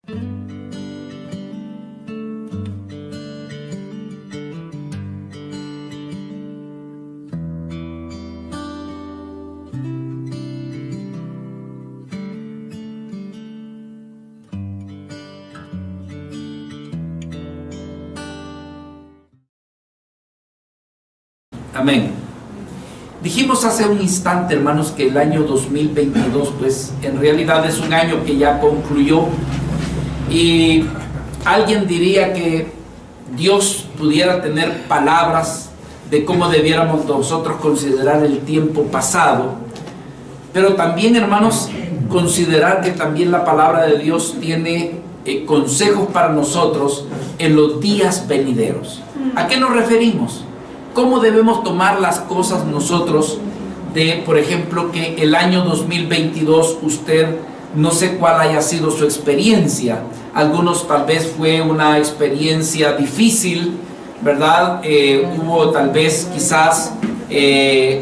Amén. Dijimos hace un instante, hermanos, que el año 2022, pues en realidad es un año que ya concluyó, y alguien diría que Dios pudiera tener palabras de cómo debiéramos nosotros considerar el tiempo pasado, pero también, hermanos, considerar que también la palabra de Dios tiene consejos para nosotros en los días venideros. ¿A qué nos referimos? ¿Cómo debemos tomar las cosas nosotros de, por ejemplo, que el año 2022 usted, no sé cuál haya sido su experiencia, algunos tal vez fue una experiencia difícil, ¿verdad? Hubo tal vez quizás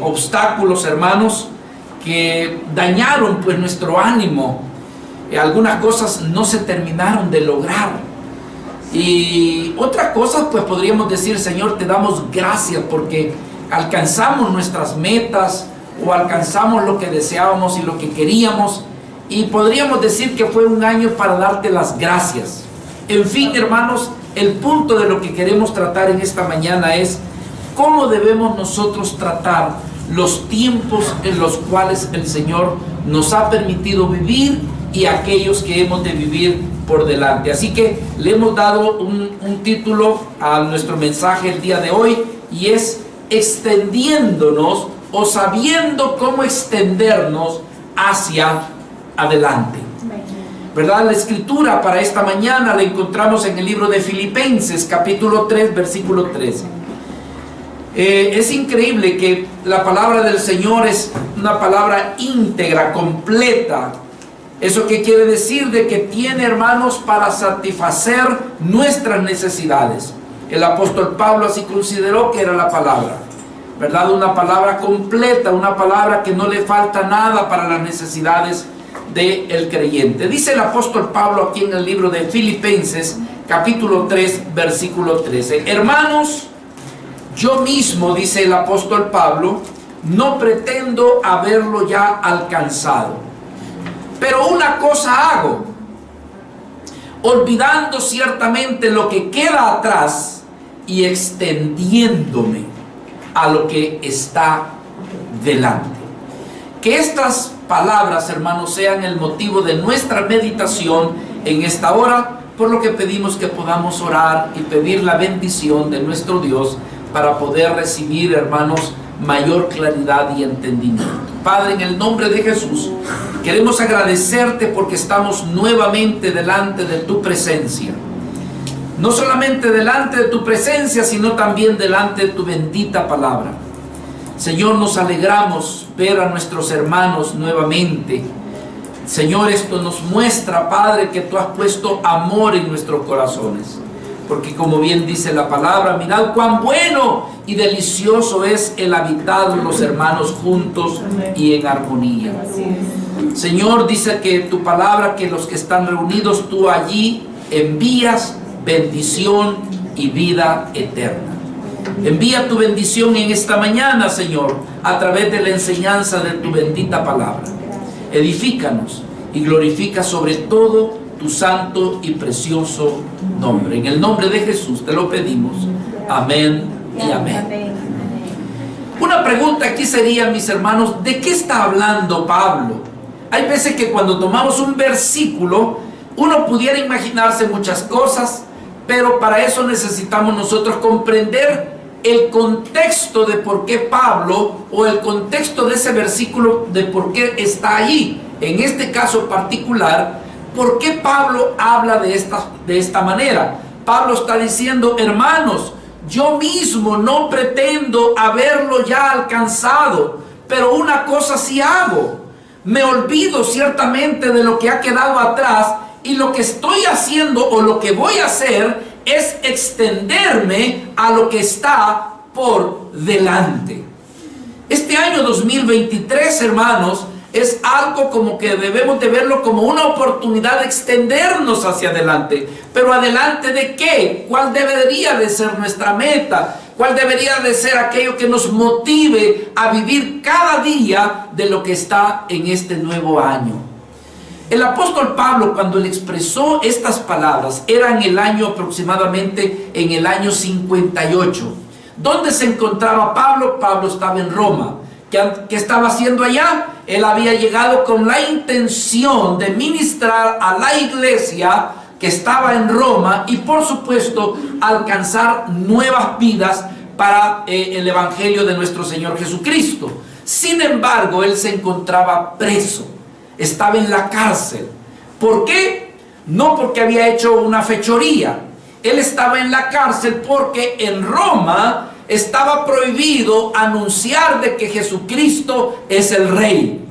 obstáculos, hermanos, que dañaron pues nuestro ánimo, algunas cosas no se terminaron de lograr. Y otra cosa, pues podríamos decir: Señor, te damos gracias porque alcanzamos nuestras metas o alcanzamos lo que deseábamos y lo que queríamos, y podríamos decir que fue un año para darte las gracias. En fin, hermanos, el punto de lo que queremos tratar en esta mañana es cómo debemos nosotros tratar los tiempos en los cuales el Señor nos ha permitido vivir y aquellos que hemos de vivir por delante. Así que le hemos dado un título a nuestro mensaje el día de hoy, y es extendiéndonos o sabiendo cómo extendernos hacia adelante, ¿verdad? La escritura para esta mañana la encontramos en el libro de Filipenses capítulo 3 versículo 13. Es increíble que la palabra del Señor es una palabra íntegra, completa. ¿Eso qué quiere decir? De que tiene, hermanos, para satisfacer nuestras necesidades. El apóstol Pablo así consideró que era la palabra, ¿verdad? Una palabra completa, una palabra que no le falta nada para las necesidades del creyente. Dice el apóstol Pablo aquí en el libro de Filipenses, capítulo 3, versículo 13. Hermanos, yo mismo, dice el apóstol Pablo, no pretendo haberlo ya alcanzado. Pero una cosa hago, olvidando ciertamente lo que queda atrás y extendiéndome a lo que está delante. Que estas palabras, hermanos, sean el motivo de nuestra meditación en esta hora, por lo que pedimos que podamos orar y pedir la bendición de nuestro Dios para poder recibir, hermanos, mayor claridad y entendimiento. Padre, en el nombre de Jesús, queremos agradecerte porque estamos nuevamente delante de tu presencia. No solamente delante de tu presencia, sino también delante de tu bendita palabra. Señor, nos alegramos ver a nuestros hermanos nuevamente. Señor, esto nos muestra, Padre, que tú has puesto amor en nuestros corazones. Porque como bien dice la palabra, mirad cuán bueno y delicioso es el habitar los hermanos juntos y en armonía. Señor, dice que tu palabra, que los que están reunidos, tú allí envías bendición y vida eterna. Envía tu bendición en esta mañana, Señor, a través de la enseñanza de tu bendita palabra. Edifícanos y glorifica sobre todo tu santo y precioso nombre. En el nombre de Jesús te lo pedimos. Amén y amén. Una pregunta aquí sería, mis hermanos, ¿de qué está hablando Pablo? Hay veces que cuando tomamos un versículo, uno pudiera imaginarse muchas cosas, pero para eso necesitamos nosotros comprender el contexto de por qué Pablo, o el contexto de ese versículo, de por qué está allí. En este caso particular, ¿por qué Pablo habla de esta manera? Pablo está diciendo: hermanos, yo mismo no pretendo haberlo ya alcanzado, pero una cosa sí hago. Me olvido ciertamente de lo que ha quedado atrás, y lo que estoy haciendo o lo que voy a hacer es extenderme a lo que está por delante. Este año 2023, hermanos, es algo como que debemos de verlo como una oportunidad de extendernos hacia adelante. ¿Pero adelante de qué? ¿Cuál debería de ser nuestra meta? ¿Cuál debería de ser aquello que nos motive a vivir cada día de lo que está en este nuevo año? El apóstol Pablo, cuando le expresó estas palabras, era en el año aproximadamente en el año 58. ¿Dónde se encontraba Pablo? Pablo estaba en Roma. ¿Qué estaba haciendo allá? Él había llegado con la intención de ministrar a la iglesia que estaba en Roma y por supuesto alcanzar nuevas vidas para el evangelio de nuestro Señor Jesucristo. Sin embargo, él se encontraba preso, estaba en la cárcel. ¿Por qué? No porque había hecho una fechoría. Él estaba en la cárcel porque en Roma estaba prohibido anunciar de que Jesucristo es el Rey.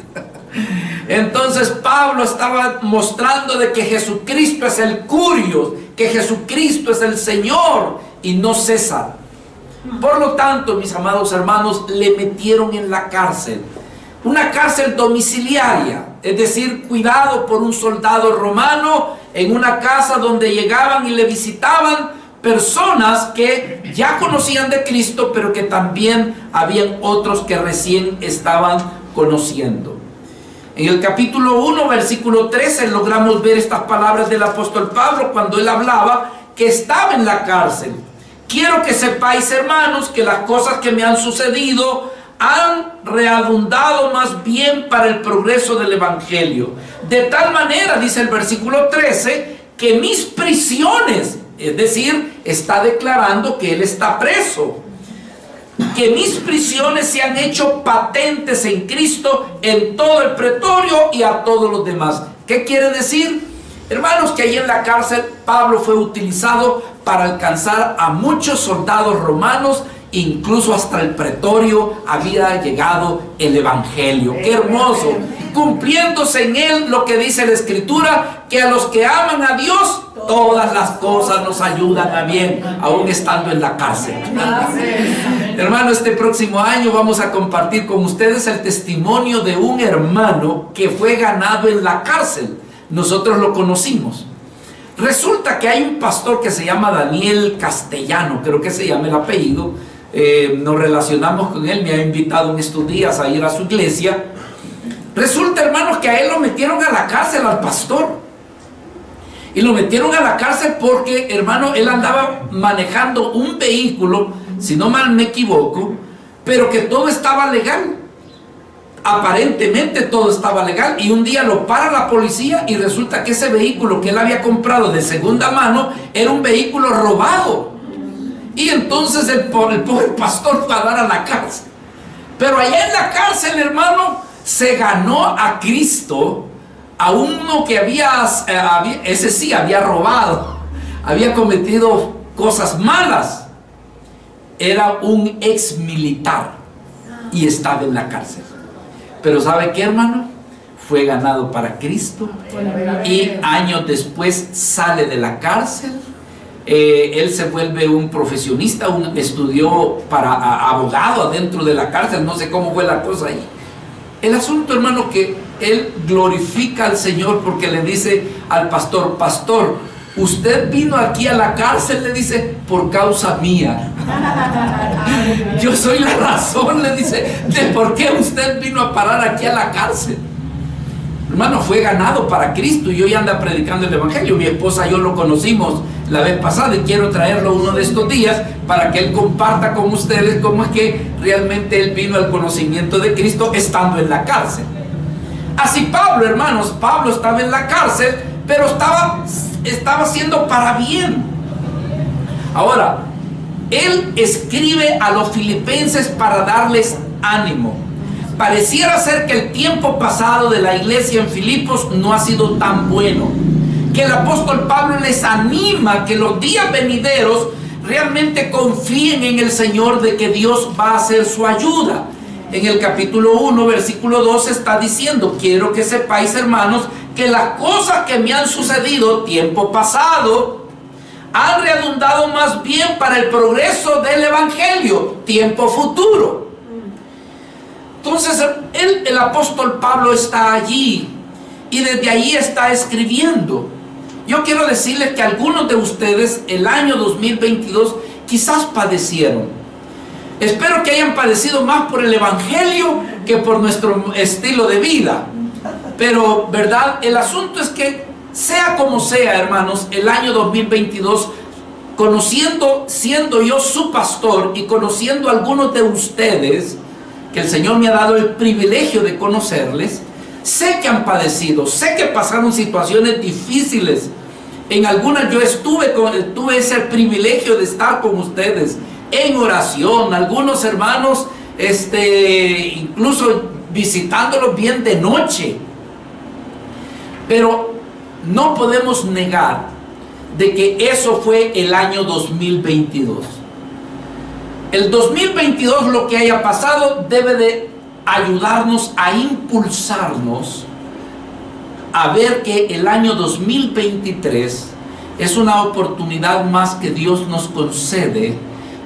Entonces Pablo estaba mostrando de que Jesucristo es el Curios, que Jesucristo es el Señor y no César. Por lo tanto, mis amados hermanos, le metieron en la cárcel, una cárcel domiciliaria, es decir, cuidado por un soldado romano en una casa donde llegaban y le visitaban personas que ya conocían de Cristo, pero que también habían otros que recién estaban conociendo. En el capítulo 1, versículo 13, logramos ver estas palabras del apóstol Pablo cuando él hablaba que estaba en la cárcel. Quiero que sepáis, hermanos, que las cosas que me han sucedido han redundado más bien para el progreso del evangelio. De tal manera, dice el versículo 13, que mis prisiones, es decir, está declarando que él está preso, que mis prisiones se han hecho patentes en Cristo en todo el pretorio y a todos los demás. ¿Qué quiere decir? Hermanos, que ahí en la cárcel Pablo fue utilizado para alcanzar a muchos soldados romanos, incluso hasta el pretorio había llegado el evangelio. ¡Qué hermoso! Cumpliéndose en él lo que dice la Escritura, que a los que aman a Dios, todas las cosas nos ayudan a bien, aún estando en la cárcel. Hermano, este próximo año vamos a compartir con ustedes el testimonio de un hermano que fue ganado en la cárcel. Nosotros lo conocimos. Resulta que hay un pastor que se llama Daniel Castellano, creo que se llama el apellido. Nos relacionamos con él, me ha invitado en estos días a ir a su iglesia. Resulta, hermanos, que a él lo metieron a la cárcel, al pastor. Y lo metieron a la cárcel porque, hermano, él andaba manejando un vehículo, si no mal me equivoco, pero que todo estaba legal. Aparentemente todo estaba legal, y un día lo para la policía y resulta que ese vehículo que él había comprado de segunda mano era un vehículo robado. Y entonces el pobre pastor va a dar a la cárcel. Pero allá en la cárcel, hermano, se ganó a Cristo, a uno que ese sí había robado, había cometido cosas malas. Era un ex militar y estaba en la cárcel. Pero ¿sabe qué, hermano? Fue ganado para Cristo y años después sale de la cárcel. Él se vuelve un profesionista, estudió para abogado adentro de la cárcel, no sé cómo fue la cosa ahí. El asunto, hermano, que él glorifica al Señor porque le dice al pastor: pastor, usted vino aquí a la cárcel, le dice, por causa mía. Yo soy la razón, le dice, de por qué usted vino a parar aquí a la cárcel. Hermano, fue ganado para Cristo y hoy anda predicando el evangelio. Mi esposa y yo lo conocimos la vez pasada y quiero traerlo uno de estos días para que él comparta con ustedes cómo es que realmente él vino al conocimiento de Cristo estando en la cárcel. Así Pablo, hermanos, Pablo estaba en la cárcel, pero estaba haciendo para bien. Ahora, él escribe a los filipenses para darles ánimo. Pareciera ser que el tiempo pasado de la iglesia en Filipos no ha sido tan bueno, que el apóstol Pablo les anima que los días venideros realmente confíen en el Señor, de que Dios va a hacer su ayuda. En el capítulo 1, versículo 2 está diciendo: quiero que sepáis, hermanos, que las cosas que me han sucedido tiempo pasado han redundado más bien para el progreso del evangelio tiempo futuro. Entonces el apóstol Pablo está allí y desde allí está escribiendo. Yo quiero decirles que algunos de ustedes el año 2022 quizás padecieron. Espero que hayan padecido más por el evangelio que por nuestro estilo de vida. Pero, ¿verdad? El asunto es que, sea como sea, hermanos, el año 2022, siendo yo su pastor y conociendo a algunos de ustedes, que el Señor me ha dado el privilegio de conocerles, sé que han padecido, sé que pasaron situaciones difíciles. En algunas yo tuve ese privilegio de estar con ustedes en oración, algunos hermanos incluso visitándolos bien de noche. Pero no podemos negar de que eso fue el año 2022. El 2022, lo que haya pasado, debe de ayudarnos a impulsarnos a ver que el año 2023 es una oportunidad más que Dios nos concede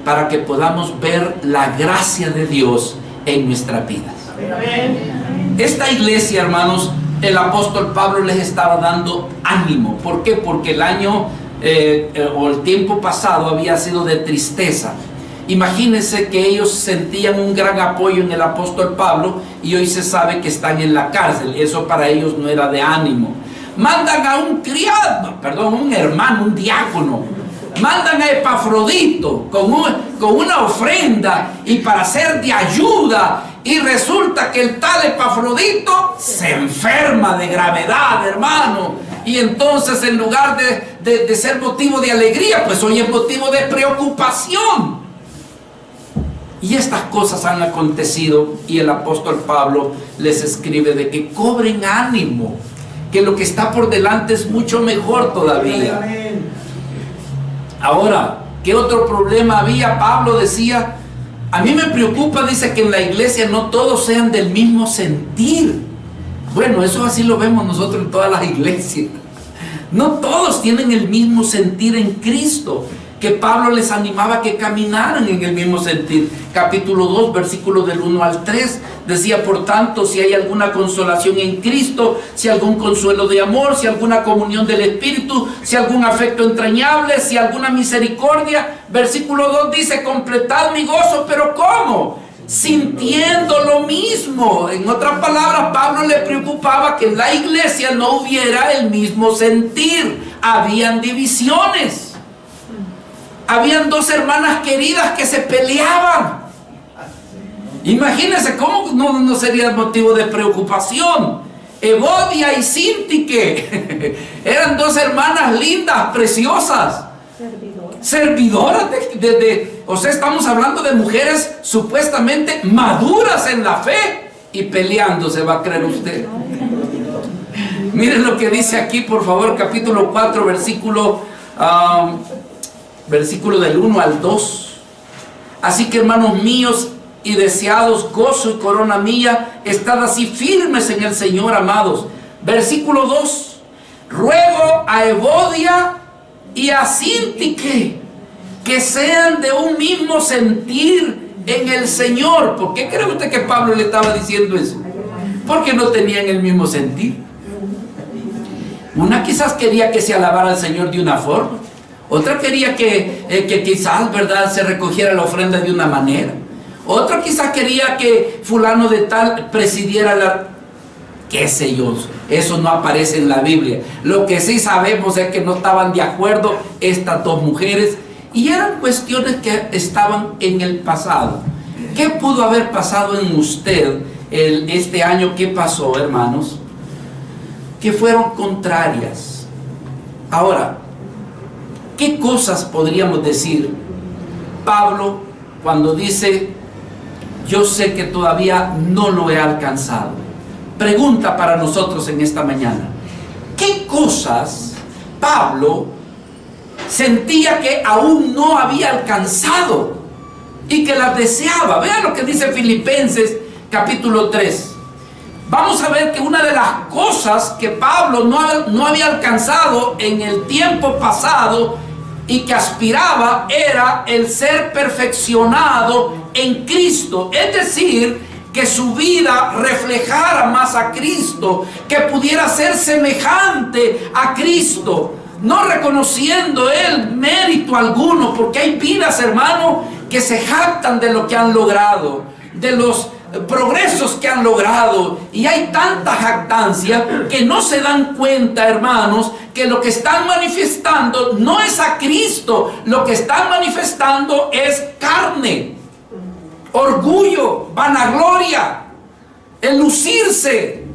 para que podamos ver la gracia de Dios en nuestras vidas. Esta iglesia, hermanos, el apóstol Pablo les estaba dando ánimo. ¿Por qué? Porque el año o el tiempo pasado había sido de tristeza. Imagínense que ellos sentían un gran apoyo en el apóstol Pablo y hoy se sabe que están en la cárcel. Eso para ellos no era de ánimo. Mandan a un hermano, un diácono. Mandan a Epafrodito con una ofrenda y para ser de ayuda. Y resulta que el tal Epafrodito se enferma de gravedad, hermano. Y entonces, en lugar de ser motivo de alegría, pues hoy es motivo de preocupación. Y estas cosas han acontecido y el apóstol Pablo les escribe de que cobren ánimo, que lo que está por delante es mucho mejor todavía. Ahora, ¿qué otro problema había? Pablo decía, a mí me preocupa, dice, que en la iglesia no todos sean del mismo sentir. Bueno, eso así lo vemos nosotros en todas las iglesias. No todos tienen el mismo sentir en Cristo, que Pablo les animaba a que caminaran en el mismo sentir. Capítulo 2, versículos del 1 al 3, decía: por tanto, si hay alguna consolación en Cristo, si algún consuelo de amor, si alguna comunión del Espíritu, si algún afecto entrañable, si alguna misericordia. Versículo 2 dice: completad mi gozo. ¿Pero cómo? Sintiendo lo mismo. En otras palabras, Pablo le preocupaba que en la iglesia no hubiera el mismo sentir. Habían divisiones. Habían dos hermanas queridas que se peleaban. Imagínense cómo no sería motivo de preocupación. Evodia y Síntique eran dos hermanas lindas, preciosas, servidoras o sea, estamos hablando de mujeres supuestamente maduras en la fe, y peleándose, va a creer usted. Miren lo que dice aquí, por favor, capítulo 4, versículo del 1 al 2. Así que, hermanos míos y deseados, gozo y corona mía, estad así firmes en el Señor, amados. Versículo 2: ruego a Evodia y a Síntique que sean de un mismo sentir en el Señor. ¿Por qué cree usted que Pablo le estaba diciendo eso? Porque no tenían el mismo sentir. Una quizás quería que se alabara al Señor de una forma, otra quería que quizás, ¿verdad?, se recogiera la ofrenda de una manera. Otra quizás quería que fulano de tal presidiera qué sé yo. Eso no aparece en la Biblia. Lo que sí sabemos es que no estaban de acuerdo estas dos mujeres, y eran cuestiones que estaban en el pasado. ¿Qué pudo haber pasado en usted este año? ¿Qué pasó, hermanos? Que fueron contrarias. Ahora, ¿qué cosas podríamos decir Pablo cuando dice: yo sé que todavía no lo he alcanzado? Pregunta para nosotros en esta mañana: ¿qué cosas Pablo sentía que aún no había alcanzado y que las deseaba? Vean lo que dice Filipenses capítulo 3. Vamos a ver que una de las cosas que Pablo no había alcanzado en el tiempo pasado y que aspiraba era el ser perfeccionado en Cristo, es decir, que su vida reflejara más a Cristo, que pudiera ser semejante a Cristo, no reconociendo él mérito alguno, porque hay vidas, hermano, que se jactan de lo que han logrado, de los progresos que han logrado, y hay tanta jactancia que no se dan cuenta, hermanos, que lo que están manifestando no es a Cristo, lo que están manifestando es carne, orgullo, vanagloria, el lucirse.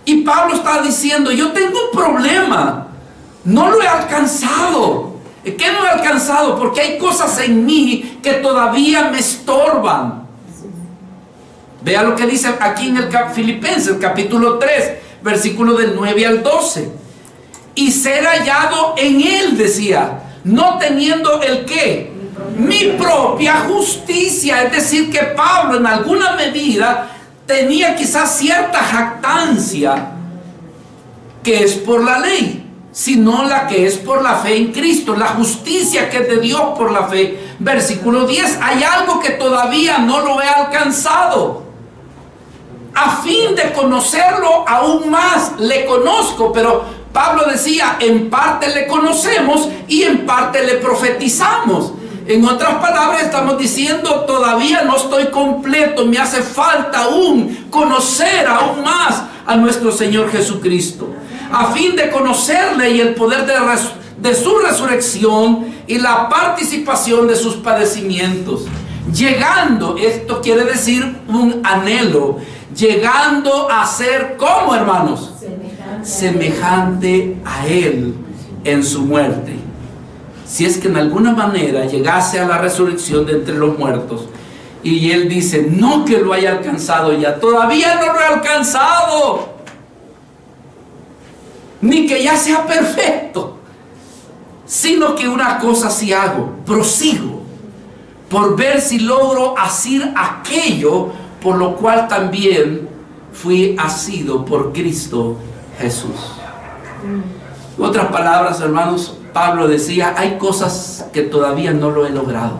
Y Pablo está diciendo: yo tengo un problema, no lo he alcanzado. ¿Qué no he alcanzado? Porque hay cosas en mí que todavía me estorban. Vea lo que dice aquí en el Filipenses capítulo 3, versículo del 9 al 12. Y ser hallado en él, decía, no teniendo el ¿qué? Mi propia justicia. Es decir, que Pablo en alguna medida tenía quizás cierta jactancia que es por la ley, sino la que es por la fe en Cristo, la justicia que es de Dios por la fe. Versículo 10, hay algo que todavía no lo he alcanzado, a fin de conocerlo aún más. Le conozco, pero Pablo decía, en parte le conocemos y en parte le profetizamos. En otras palabras, estamos diciendo, todavía no estoy completo, me hace falta aún conocer aún más a nuestro Señor Jesucristo, a fin de conocerle y el poder de su resurrección y la participación de sus padecimientos, llegando, esto quiere decir un anhelo, llegando a ser, ¿cómo, hermanos? Semejante a Él en su muerte. Si es que en alguna manera llegase a la resurrección de entre los muertos. Y Él dice, no que lo haya alcanzado ya, todavía no lo he alcanzado, ni que ya sea perfecto, sino que una cosa sí hago, prosigo, por ver si logro hacer aquello por lo cual también fui asido por Cristo Jesús. En otras palabras, hermanos, Pablo decía, hay cosas que todavía no lo he logrado,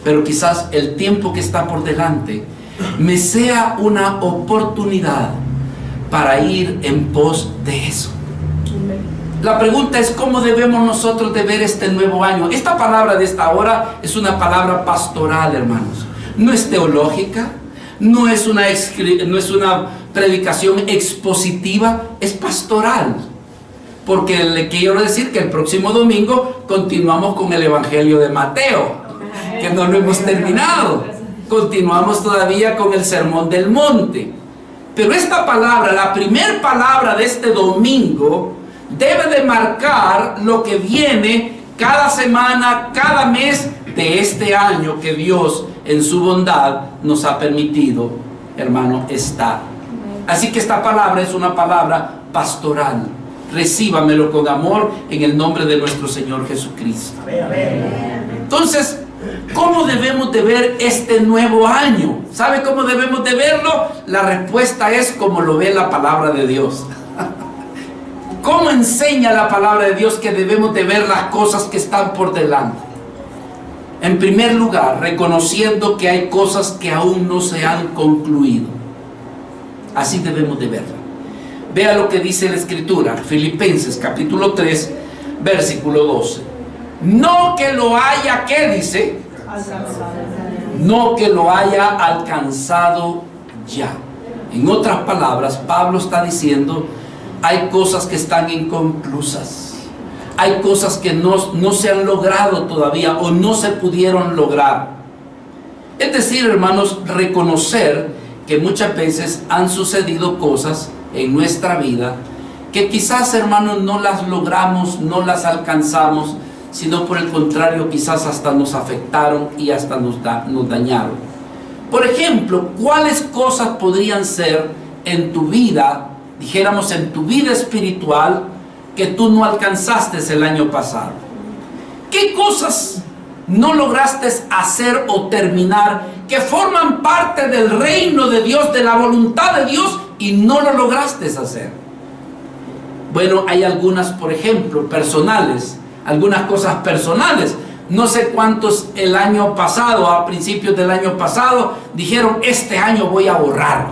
pero quizás el tiempo que está por delante me sea una oportunidad para ir en pos de eso. La pregunta es, ¿cómo debemos nosotros de ver este nuevo año? Esta palabra de esta hora es una palabra pastoral, hermanos. No es teológica, no es una predicación expositiva, es pastoral. Porque le quiero decir que el próximo domingo continuamos con el Evangelio de Mateo, que no lo hemos terminado. Continuamos todavía con el Sermón del Monte. Pero esta palabra, la primera palabra de este domingo, debe de marcar lo que viene cada semana, cada mes de este año que Dios en su bondad nos ha permitido, hermano, estar. Así que esta palabra es una palabra pastoral. Recíbamelo con amor en el nombre de nuestro Señor Jesucristo. Entonces, ¿cómo debemos de ver este nuevo año? ¿Sabe cómo debemos de verlo? La respuesta es como lo ve la palabra de Dios. ¿Cómo enseña la palabra de Dios que debemos de ver las cosas que están por delante? En primer lugar, reconociendo que hay cosas que aún no se han concluido. Así debemos de verla. Vea lo que dice la Escritura, Filipenses capítulo 3, versículo 12. No que lo haya, ¿qué dice? No que lo haya alcanzado ya. En otras palabras, Pablo está diciendo, hay cosas que están inconclusas. Hay cosas que no se han logrado todavía o no se pudieron lograr. Es decir, hermanos, reconocer que muchas veces han sucedido cosas en nuestra vida que quizás, hermanos, no las logramos, no las alcanzamos, sino por el contrario, quizás hasta nos afectaron y hasta nos dañaron. Por ejemplo, ¿cuáles cosas podrían ser en tu vida, dijéramos en tu vida espiritual, que tú no alcanzaste el año pasado? ¿Qué cosas no lograste hacer o terminar que forman parte del reino de Dios, de la voluntad de Dios, y no lo lograste hacer? Bueno, hay algunas, por ejemplo, personales, algunas cosas personales. No sé cuántos el año pasado, a principios del año pasado, dijeron, este año voy a ahorrar.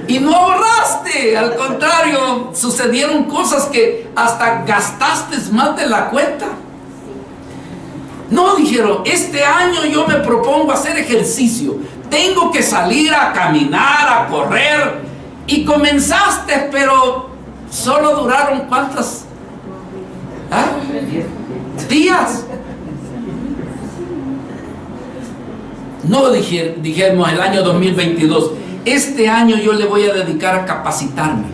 Y no ahorraste, al contrario, sucedieron cosas que hasta gastaste más de la cuenta. No, dijeron, este año yo me propongo hacer ejercicio, tengo que salir a caminar, a correr. Y comenzaste, pero solo duraron ¿cuántas? Días. No dijimos el año 2022, este año yo le voy a dedicar a capacitarme.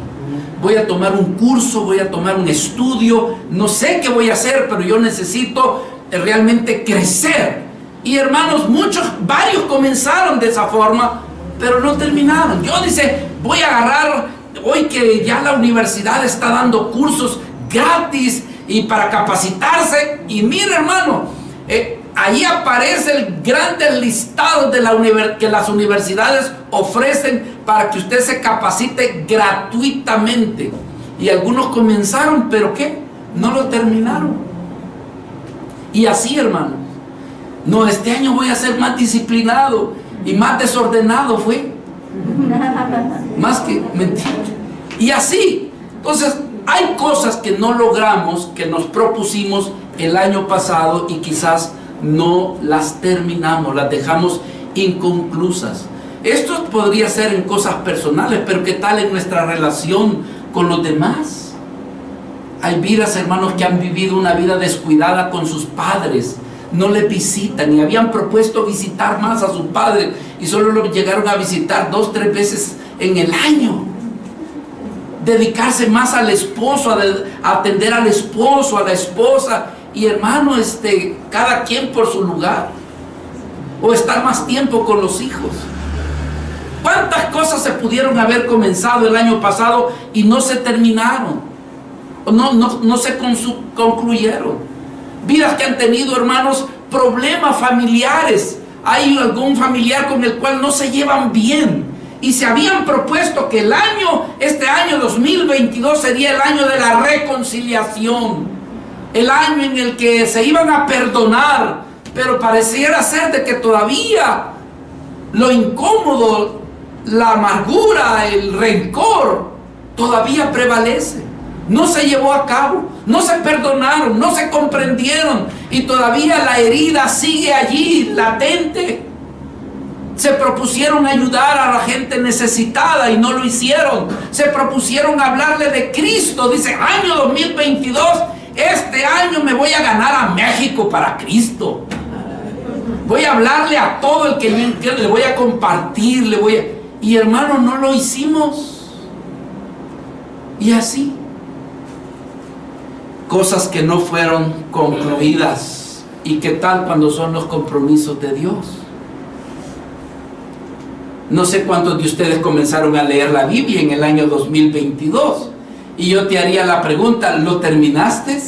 Voy a tomar un curso, voy a tomar un estudio, no sé qué voy a hacer, pero yo necesito realmente crecer. Y hermanos, varios comenzaron de esa forma, pero no terminaron. Yo voy a agarrar, hoy que ya la universidad está dando cursos gratis y para capacitarse, y mira hermano, ahí aparece el grande listado de que las universidades ofrecen para que usted se capacite gratuitamente. Y algunos comenzaron, pero ¿qué? No lo terminaron. Y así, hermano, no, este año voy a ser más disciplinado y más desordenado fue. Más que mentira. Y así, entonces, hay cosas que no logramos, que nos propusimos el año pasado y quizás no las terminamos, las dejamos inconclusas. Esto podría ser en cosas personales, pero ¿qué tal en nuestra relación con los demás? Hay vidas, hermanos, que han vivido una vida descuidada con sus padres, no les visitan y habían propuesto visitar más a sus padres y solo lo llegaron a visitar 2 o 3 veces en el año. Dedicarse más al esposo, a atender al esposo, a la esposa, y hermano, cada quien por su lugar, o estar más tiempo con los hijos. ¿Cuántas cosas se pudieron haber comenzado el año pasado y no se terminaron? O no se concluyeron. Vidas que han tenido, hermanos, problemas familiares. Hay algún familiar con el cual no se llevan bien. Y se habían propuesto que este año 2022 sería el año de la reconciliación. El año en el que se iban a perdonar. Pero pareciera ser de que todavía lo incómodo, la amargura, el rencor, todavía prevalece. No se llevó a cabo, no se perdonaron, no se comprendieron y todavía la herida sigue allí, latente. Se propusieron ayudar a la gente necesitada y no lo hicieron. Se propusieron hablarle de Cristo. Dice, año 2022, este año me voy a ganar a México para Cristo. Voy a hablarle a todo el que le voy a compartir, y hermano, no lo hicimos. Y así. Cosas que no fueron concluidas. ¿Y qué tal cuando son los compromisos de Dios? No sé cuántos de ustedes comenzaron a leer la Biblia en el año 2022. Y yo te haría la pregunta, ¿lo terminaste?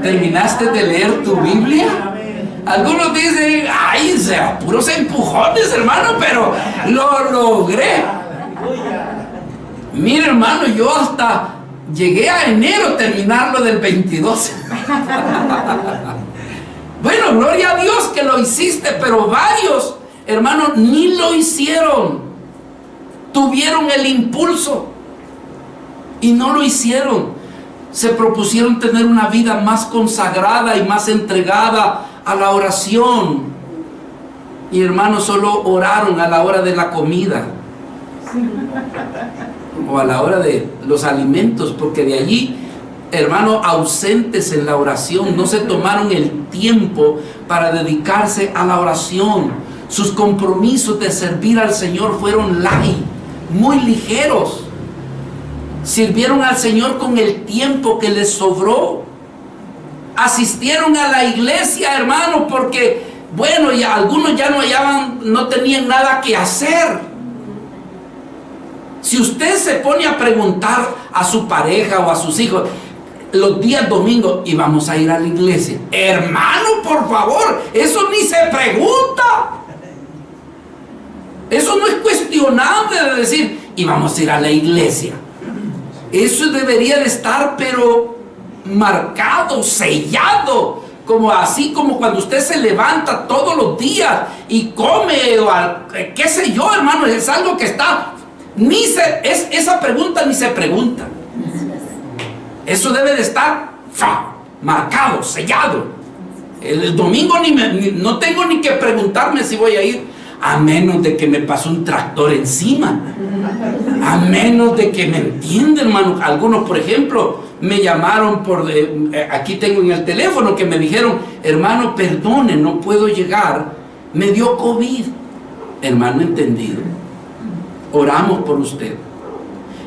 ¿Terminaste de leer tu Biblia? Algunos dicen, ay, puros empujones, hermano, pero lo logré. Mira, hermano, yo hasta llegué a enero terminarlo del 22. Bueno, gloria a Dios que lo hiciste, pero varios, hermanos, ni lo hicieron. Tuvieron el impulso y no lo hicieron. Se propusieron tener una vida más consagrada y más entregada a la oración. Y hermanos, solo oraron a la hora de la comida o a la hora de los alimentos, porque de allí, hermanos, ausentes en la oración, no se tomaron el tiempo para dedicarse a la oración. Sus compromisos de servir al Señor fueron light, muy ligeros. Sirvieron al Señor con el tiempo que les sobró. Asistieron a la iglesia, hermano, porque, bueno, ya algunos ya no tenían nada que hacer. Si usted se pone a preguntar a su pareja o a sus hijos los días domingos, y vamos a ir a la iglesia, hermano, por favor, eso ni se pregunta. Eso no es cuestionable de decir, y vamos a ir a la iglesia. Eso debería de estar, pero marcado, sellado como así como cuando usted se levanta todos los días y come, o qué sé yo, hermano, es algo que está, esa pregunta ni se pregunta. Eso debe de estar marcado, sellado. El domingo no tengo ni que preguntarme si voy a ir, a menos de que me pasó un tractor encima, a menos de que me entienden, hermano. Algunos, por ejemplo, me llamaron aquí tengo en el teléfono, que me dijeron: hermano, perdone, no puedo llegar, me dio COVID. Hermano, entendido, oramos por usted.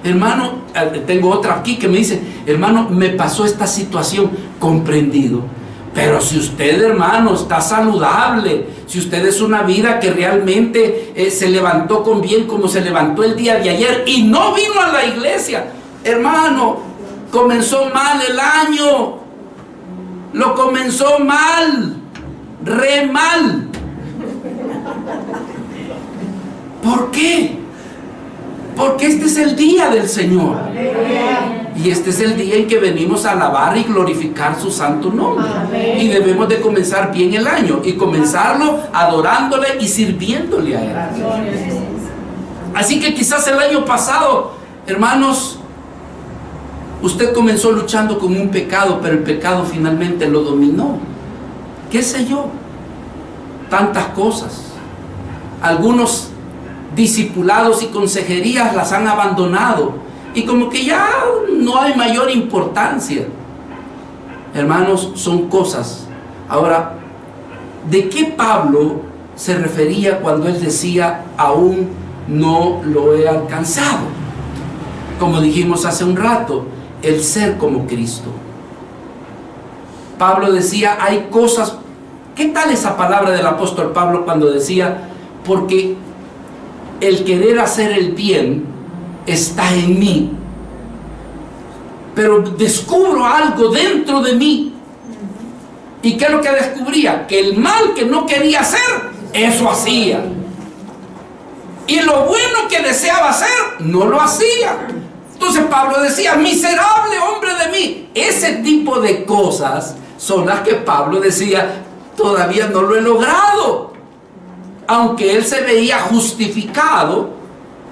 Hermano, tengo otra aquí que me dice: hermano, me pasó esta situación, comprendido. Pero si usted, hermano, está saludable, si usted es una vida que realmente se levantó con bien, como se levantó el día de ayer y no vino a la iglesia, hermano, comenzó mal el año, lo comenzó mal, re mal. ¿Por qué? Porque este es el día del Señor. Y este es el día en que venimos a alabar y glorificar su santo nombre. Y debemos de comenzar bien el año, y comenzarlo adorándole y sirviéndole a Él. Así que quizás el año pasado, hermanos, usted comenzó luchando con un pecado, pero el pecado finalmente lo dominó. ¿Qué sé yo? Tantas cosas. Algunos discipulados y consejerías las han abandonado, y como que ya no hay mayor importancia. Hermanos, son cosas. Ahora, ¿de qué Pablo se refería cuando él decía: aún no lo he alcanzado? Como dijimos hace un rato, el ser como Cristo. Pablo decía: hay cosas. ¿Qué tal esa palabra del apóstol Pablo cuando decía: porque el querer hacer el bien está en mí, pero descubro algo dentro de mí? ¿Y qué es lo que descubría? Que el mal que no quería hacer, eso hacía, y lo bueno que deseaba hacer, no lo hacía. Entonces Pablo decía: miserable hombre de mí. Ese tipo de cosas son las que Pablo decía: todavía no lo he logrado. Aunque él se veía justificado,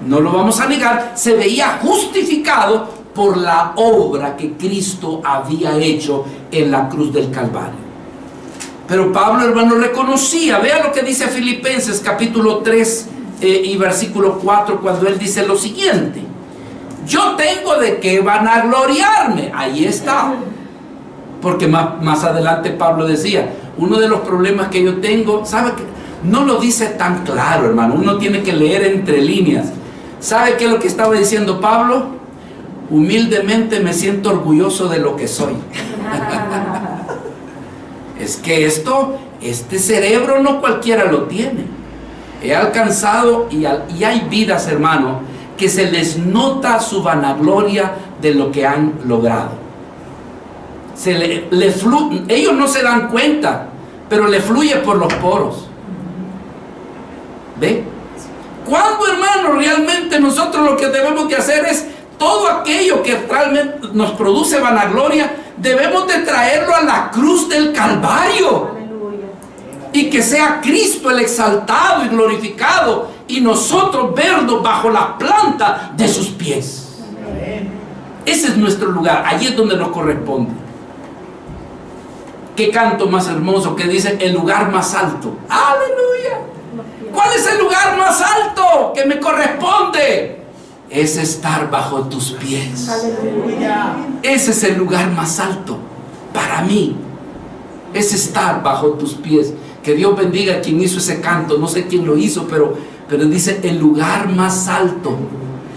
no lo vamos a negar, se veía justificado por la obra que Cristo había hecho en la cruz del Calvario. Pero Pablo, hermano, reconocía. Vea lo que dice Filipenses capítulo 3 y versículo 4, cuando él dice lo siguiente: yo tengo de qué vanagloriarme. Ahí está. Porque más adelante Pablo decía: uno de los problemas que yo tengo, ¿sabe qué? No lo dice tan claro, hermano, uno tiene que leer entre líneas. ¿Sabe qué es lo que estaba diciendo Pablo? Humildemente me siento orgulloso de lo que soy. Es que este cerebro no cualquiera lo tiene. He alcanzado, y hay vidas, hermano, que se les nota su vanagloria de lo que han logrado. Ellos no se dan cuenta, pero le fluye por los poros. ¿Ve? Cuando, hermano, realmente nosotros lo que debemos de hacer es todo aquello que realmente nos produce vanagloria, debemos de traerlo a la cruz del Calvario. Aleluya. Y que sea Cristo el exaltado y glorificado, y nosotros vernos bajo la planta de sus pies. Amén. Ese es nuestro lugar, allí es donde nos corresponde. Qué canto más hermoso que dice: el lugar más alto. Aleluya. ¿Cuál es el lugar más alto que me corresponde? Es estar bajo tus pies. Aleluya. Ese es el lugar más alto para mí. Es estar bajo tus pies. Que Dios bendiga a quien hizo ese canto. No sé quién lo hizo, pero dice: el lugar más alto.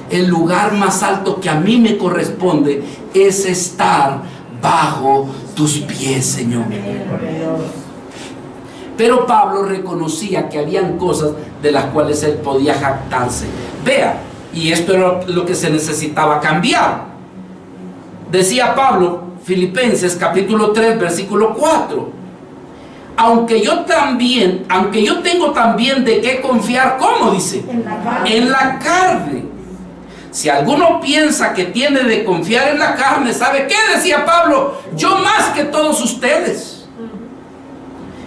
El lugar más alto que a mí me corresponde es estar bajo tus pies, Señor. Pero Pablo reconocía que habían cosas de las cuales él podía jactarse. Vea, y esto era lo que se necesitaba cambiar. Decía Pablo, Filipenses capítulo 3, versículo 4: aunque yo tengo también de qué confiar. ¿Cómo dice? En la carne. Si alguno piensa que tiene de confiar en la carne, ¿sabe qué decía Pablo? Yo más que todos ustedes.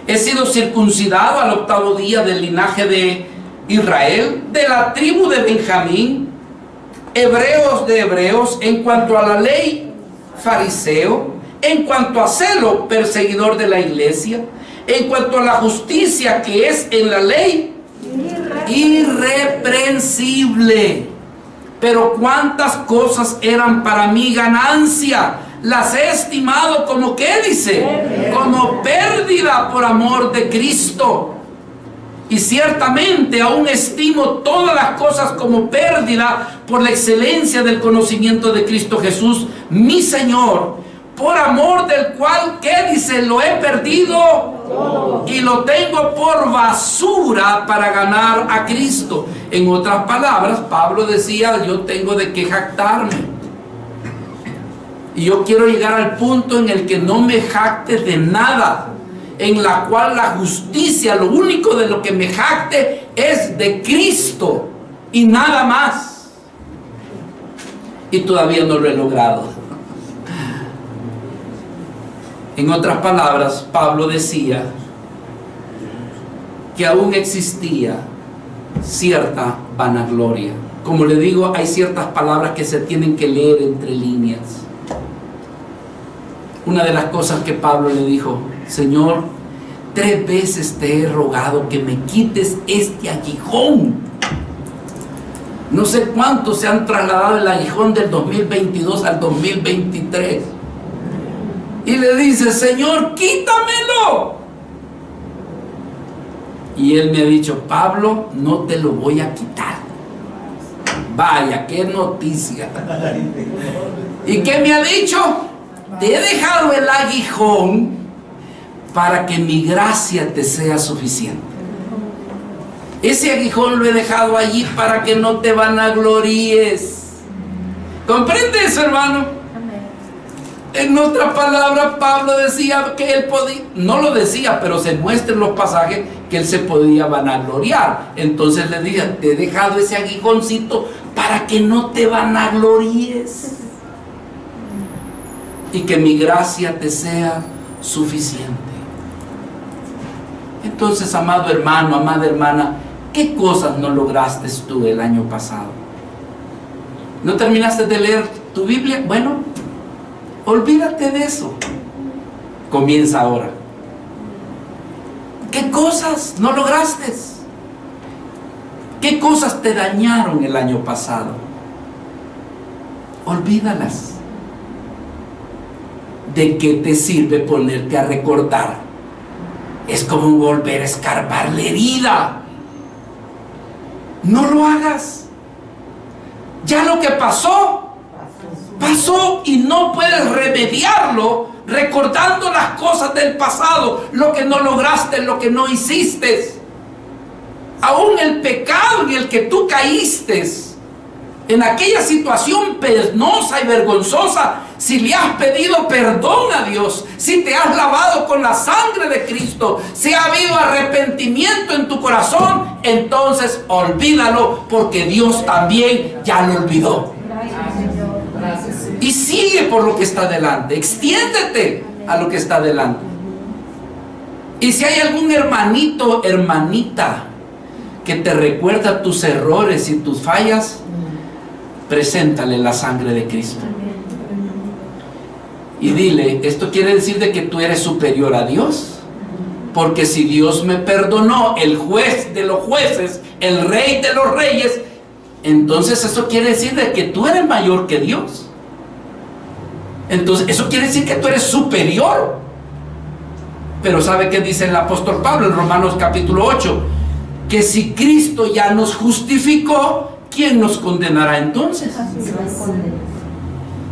he sido circuncidado al 8º día del linaje de Israel, de la tribu de Benjamín, hebreos de hebreos, en cuanto a la ley, fariseo, en cuanto a celo, perseguidor de la iglesia, en cuanto a la justicia que es en la ley, irreprensible. Pero cuántas cosas eran para mí ganancia, las he estimado como, ¿qué dice? Como pérdida por amor de Cristo. Y ciertamente aún estimo todas las cosas como pérdida por la excelencia del conocimiento de Cristo Jesús, mi Señor, por amor del cual, ¿qué dice? Lo he perdido y lo tengo por basura para ganar a Cristo. En otras palabras, Pablo decía, yo tengo de qué jactarme. Y yo quiero llegar al punto en el que no me jacte de nada, en la cual la justicia, lo único de lo que me jacte es de Cristo y nada más. Y todavía no lo he logrado. En otras palabras, Pablo decía que aún existía cierta vanagloria. Como le digo, hay ciertas palabras que se tienen que leer entre líneas. Una de las cosas que Pablo le dijo: Señor, 3 veces te he rogado que me quites este aguijón. No sé cuántos se han trasladado el aguijón del 2022 al 2023. Y le dice: Señor, quítamelo. Y él me ha dicho: Pablo, no te lo voy a quitar. Vaya, qué noticia. ¿Y qué me ha dicho? Te he dejado el aguijón para que mi gracia te sea suficiente. Ese aguijón lo he dejado allí para que no te vanaglories. ¿Comprende eso, hermano? En otra palabra, Pablo decía que él podía, no lo decía, pero se muestra en los pasajes que él se podía vanagloriar. Entonces le dije: te he dejado ese aguijoncito para que no te vanaglories y que mi gracia te sea suficiente. Entonces, amado hermano, amada hermana, ¿qué cosas no lograste tú el año pasado? ¿No terminaste de leer tu Biblia? Bueno, olvídate de eso. Comienza ahora. ¿Qué cosas no lograste? ¿Qué cosas te dañaron el año pasado? Olvídalas. ¿De qué te sirve ponerte a recordar? Es como volver a escarbar la herida. No lo hagas. Ya lo que pasó, pasó, y no puedes remediarlo recordando las cosas del pasado, lo que no lograste, lo que no hiciste. Aún el pecado en el que tú caíste, en aquella situación penosa y vergonzosa, si le has pedido perdón a Dios, si te has lavado con la sangre de Cristo, si ha habido arrepentimiento en tu corazón, entonces olvídalo, porque Dios también ya lo olvidó. Y sigue por lo que está delante, extiéndete a lo que está delante. Y si hay algún hermanito, hermanita, que te recuerda tus errores y tus fallas, preséntale la sangre de Cristo. Y dile: esto quiere decir de que tú eres superior a Dios, porque si Dios me perdonó, el juez de los jueces, el rey de los reyes, entonces eso quiere decir de que tú eres mayor que Dios. Entonces eso quiere decir que tú eres superior. Pero ¿sabe qué dice el apóstol Pablo en Romanos capítulo 8? Que si Cristo ya nos justificó, ¿quién nos condenará entonces?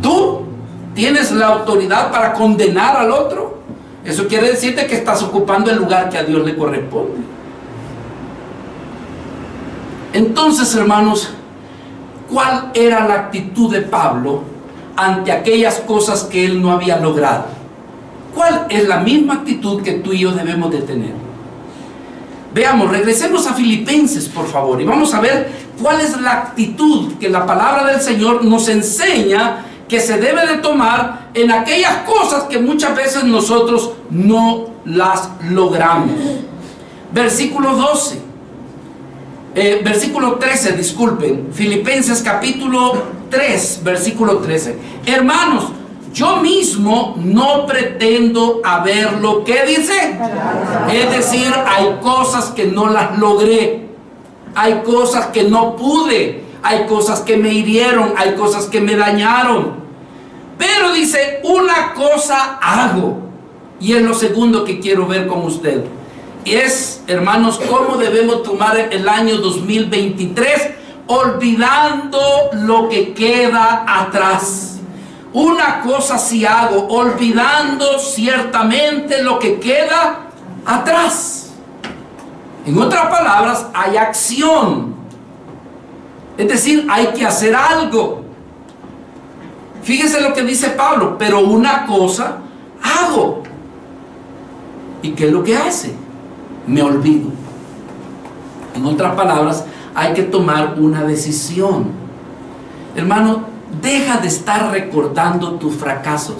¿Tú tienes la autoridad para condenar al otro? Eso quiere decirte que estás ocupando el lugar que a Dios le corresponde. Entonces, hermanos, ¿cuál era la actitud de Pablo ante aquellas cosas que él no había logrado? ¿Cuál es la misma actitud que tú y yo debemos de tener? Veamos, regresemos a Filipenses, por favor, y vamos a ver cuál es la actitud que la palabra del Señor nos enseña que se debe de tomar en aquellas cosas que muchas veces nosotros no las logramos. Versículo 13, disculpen. Filipenses capítulo 3, versículo 13. Hermanos, yo mismo no pretendo haberlo, ¿qué dice? Es decir, hay cosas que no las logré, hay cosas que no pude, hay cosas que me hirieron, hay cosas que me dañaron. Pero dice, una cosa hago, y es lo segundo que quiero ver con usted. Es, hermanos, cómo debemos tomar el año 2023, olvidando lo que queda atrás. Una cosa sí hago, olvidando ciertamente lo que queda atrás. En otras palabras, hay acción. Es decir, hay que hacer algo. Fíjese lo que dice Pablo, pero una cosa hago. ¿Y qué es lo que hace? Me olvido. En otras palabras, hay que tomar una decisión. Hermano, deja de estar recordando tus fracasos.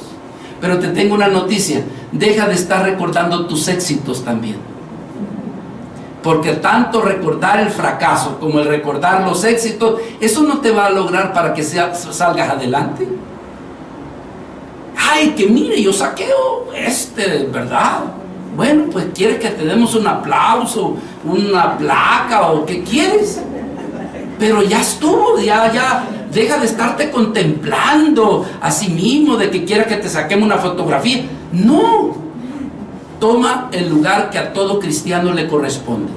Pero te tengo una noticia, deja de estar recordando tus éxitos también. Porque tanto recordar el fracaso como el recordar los éxitos, eso no te va a lograr para que salgas adelante. Ay, que mire, yo saqueo ¿verdad? Bueno, pues quieres que te demos un aplauso, una placa o qué quieres. Pero ya estuvo, ya deja de estarte contemplando a sí mismo de que quieras que te saquemos una fotografía. No, toma el lugar que a todo cristiano le corresponde.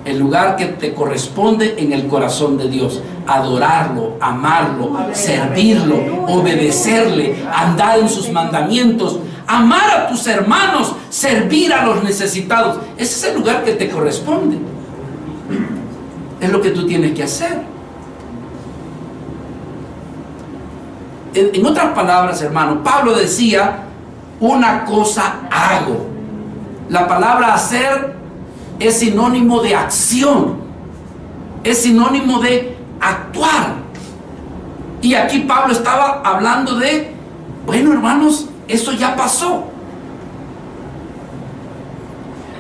El lugar que te corresponde en el corazón de Dios. Adorarlo, amarlo, servirlo, obedecerle, andar en sus mandamientos, amar a tus hermanos, servir a los necesitados. Ese es el lugar que te corresponde. Es lo que tú tienes que hacer. En otras palabras, hermano, Pablo decía, una cosa hago. La palabra hacer es sinónimo de acción, es sinónimo de actuar. Y aquí Pablo estaba hablando de, bueno, hermanos, eso ya pasó.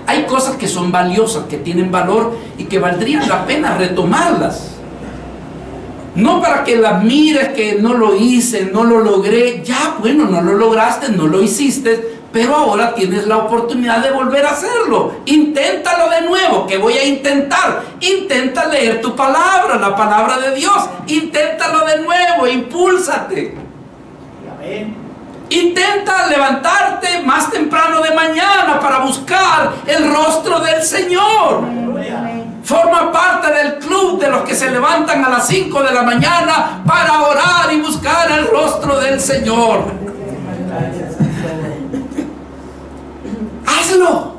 Hay cosas que son valiosas, que tienen valor y que valdrían la pena retomarlas. No para que las mires, que no lo hice, no lo logré. Ya, bueno, no lo lograste, no lo hiciste, pero ahora tienes la oportunidad de volver a hacerlo. Inténtalo de nuevo. ¿Qué voy a intentar? Intenta leer tu palabra, la palabra de Dios. Inténtalo de nuevo, impúlsate. Intenta levantarte más temprano de mañana para buscar el rostro del Señor. Forma parte del club de los que se levantan a las 5 de la mañana para orar y buscar el rostro del Señor. Hazlo.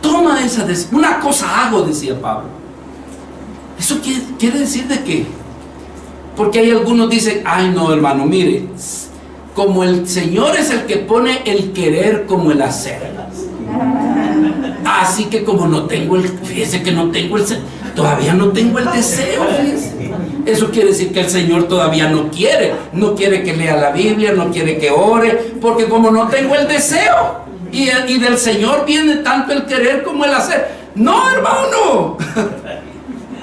Toma esa decisión. Una cosa hago, decía Pablo. Eso quiere decir de qué. Porque hay algunos dicen, ay no, hermano, mire, como el Señor es el que pone el querer como el hacer. Así que como no tengo fíjese que no tengo todavía no tengo el deseo, fíjese. Eso quiere decir que el Señor todavía no quiere que lea la Biblia, no quiere que ore, porque como no tengo el deseo, y del Señor viene tanto el querer como el hacer. No, hermano.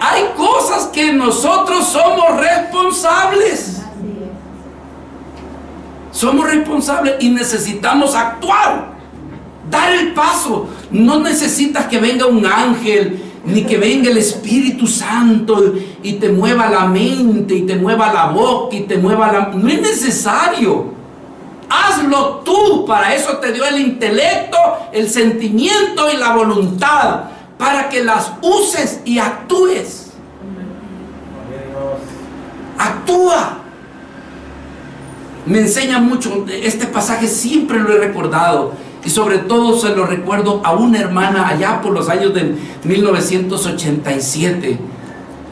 Hay cosas que nosotros somos responsables. Somos responsables y necesitamos actuar, dar el paso. No necesitas que venga un ángel, ni que venga el Espíritu Santo y te mueva la mente, y te mueva la boca, y te mueva la... No es necesario. Hazlo tú. Para eso te dio el intelecto, el sentimiento y la voluntad, para que las uses y actúes. Actúa. Me enseña mucho este pasaje, siempre lo he recordado, y sobre todo se lo recuerdo a una hermana allá por los años de 1987,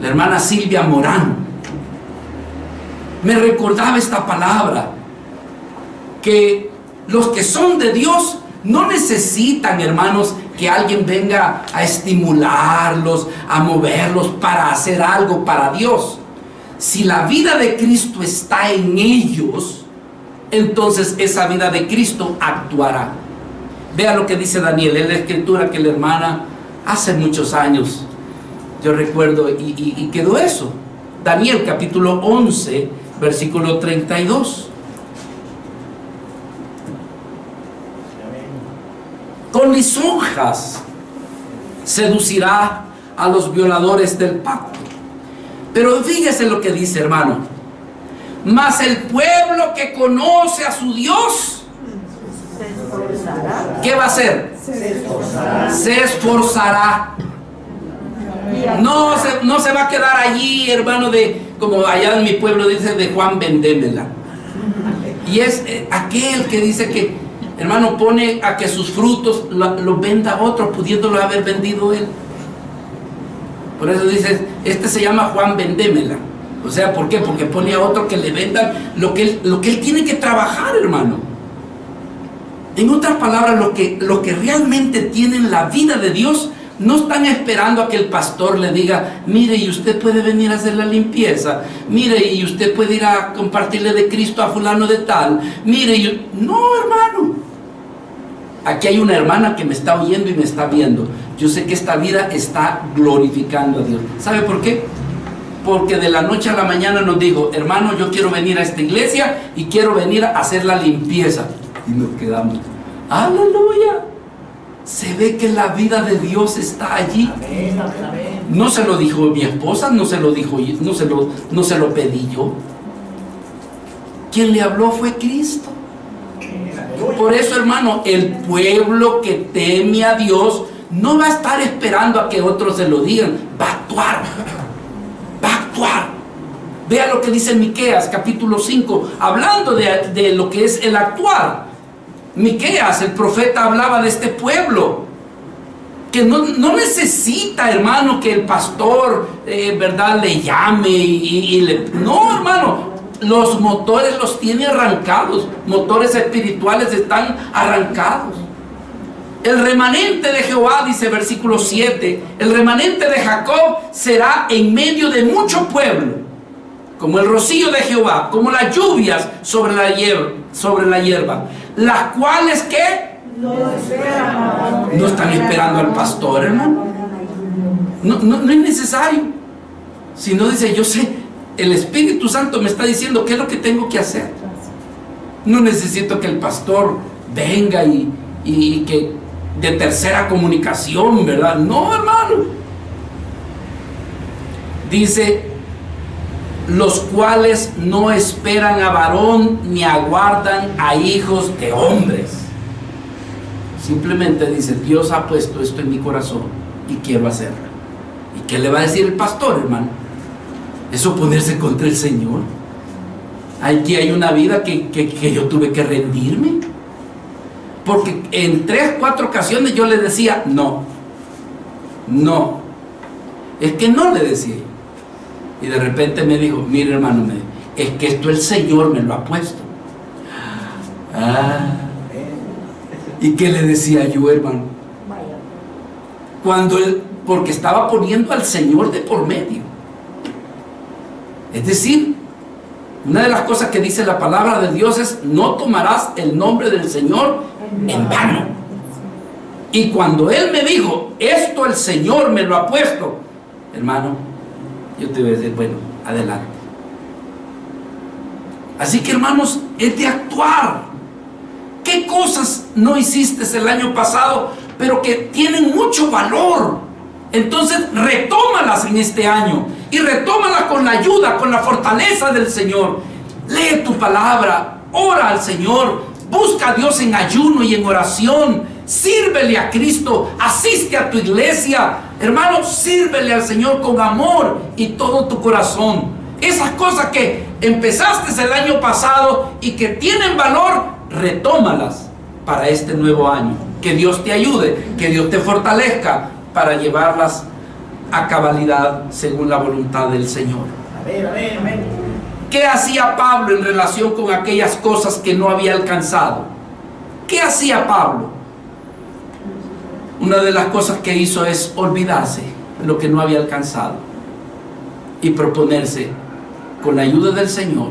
la hermana Silvia Morán. Me recordaba esta palabra, que los que son de Dios no necesitan, hermanos, que alguien venga a estimularlos, a moverlos para hacer algo para Dios. Si la vida de Cristo está en ellos, entonces esa vida de Cristo actuará. Vea lo que dice Daniel en la escritura que la hermana hace muchos años, yo recuerdo, y quedó eso. Daniel capítulo 11, versículo 32. Con lisonjas seducirá a los violadores del pacto. Pero fíjese lo que dice, hermano. Mas el pueblo que conoce a su Dios, ¿qué va a hacer? Se esforzará. No se va a quedar allí, hermano, como allá en mi pueblo dice, de Juan Vendémela. Y es aquel que dice que, hermano, pone a que sus frutos los venda otro, pudiéndolo haber vendido él. Por eso dice, este se llama Juan Vendémela. O sea, ¿por qué? Porque pone a otro que le vendan lo que él tiene que trabajar, hermano. En otras palabras, lo que realmente tienen la vida de Dios, no están esperando a que el pastor le diga, mire, y usted puede venir a hacer la limpieza, mire, y usted puede ir a compartirle de Cristo a fulano de tal, mire, no, hermano. Aquí hay una hermana que me está oyendo y me está viendo. Yo sé que esta vida está glorificando a Dios. ¿Sabe por qué? Porque de la noche a la mañana nos dijo, hermano, yo quiero venir a esta iglesia y quiero venir a hacer la limpieza. Y nos quedamos, aleluya. Se ve que la vida de Dios está allí. No se lo dijo mi esposa, no se lo dijo, no se lo pedí yo. Quien le habló fue Cristo. Por eso, hermano, el pueblo que teme a Dios no va a estar esperando a que otros se lo digan, va a actuar. Va a actuar. Vea lo que dice Miqueas capítulo 5, hablando de lo que es el actuar. Miqueas, el profeta, hablaba de este pueblo que no necesita, hermano, que el pastor, verdad, le llame no, hermano, los motores los tiene arrancados, motores espirituales están arrancados. El remanente de Jehová, dice versículo 7, el remanente de Jacob será en medio de mucho pueblo, como el rocío de Jehová, como las lluvias sobre la hierba, las cuales, ¿qué? No están esperando al pastor, hermano. No es necesario. Si no, dice, yo sé, el Espíritu Santo me está diciendo qué es lo que tengo que hacer. No necesito que el pastor venga y que de tercera comunicación, ¿verdad? No, hermano. Dice, los cuales no esperan a varón ni aguardan a hijos de hombres. Simplemente dice, Dios ha puesto esto en mi corazón y quiero hacerlo. ¿Y qué le va a decir el pastor, hermano? Eso ponerse contra el Señor. Aquí hay una vida que yo tuve que rendirme. Porque en 3, 4 ocasiones yo le decía, no. Es que no le decía. Y de repente me dijo, mire, hermano, es que esto el Señor me lo ha puesto. ¿Y qué le decía yo, hermano? Porque estaba poniendo al Señor de por medio. Es decir, una de las cosas que dice la palabra de Dios es, no tomarás el nombre del Señor en vano. Y cuando Él me dijo, esto el Señor me lo ha puesto, hermano, yo te voy a decir, bueno, adelante. Así que, hermanos, es de actuar. ¿Qué cosas no hiciste el año pasado, pero que tienen mucho valor? Entonces, retómalas en este año. Y retómalas con la ayuda, con la fortaleza del Señor. Lee tu palabra, ora al Señor, busca a Dios en ayuno y en oración. Sírvele a Cristo, asiste a tu iglesia. Hermano, sírvele al Señor con amor y todo tu corazón. Esas cosas que empezaste el año pasado y que tienen valor, retómalas para este nuevo año. Que Dios te ayude, que Dios te fortalezca para llevarlas a cabalidad según la voluntad del Señor. Amén. ¿Qué hacía Pablo en relación con aquellas cosas que no había alcanzado? ¿Qué hacía Pablo? Una de las cosas que hizo es olvidarse de lo que no había alcanzado y proponerse, con la ayuda del Señor,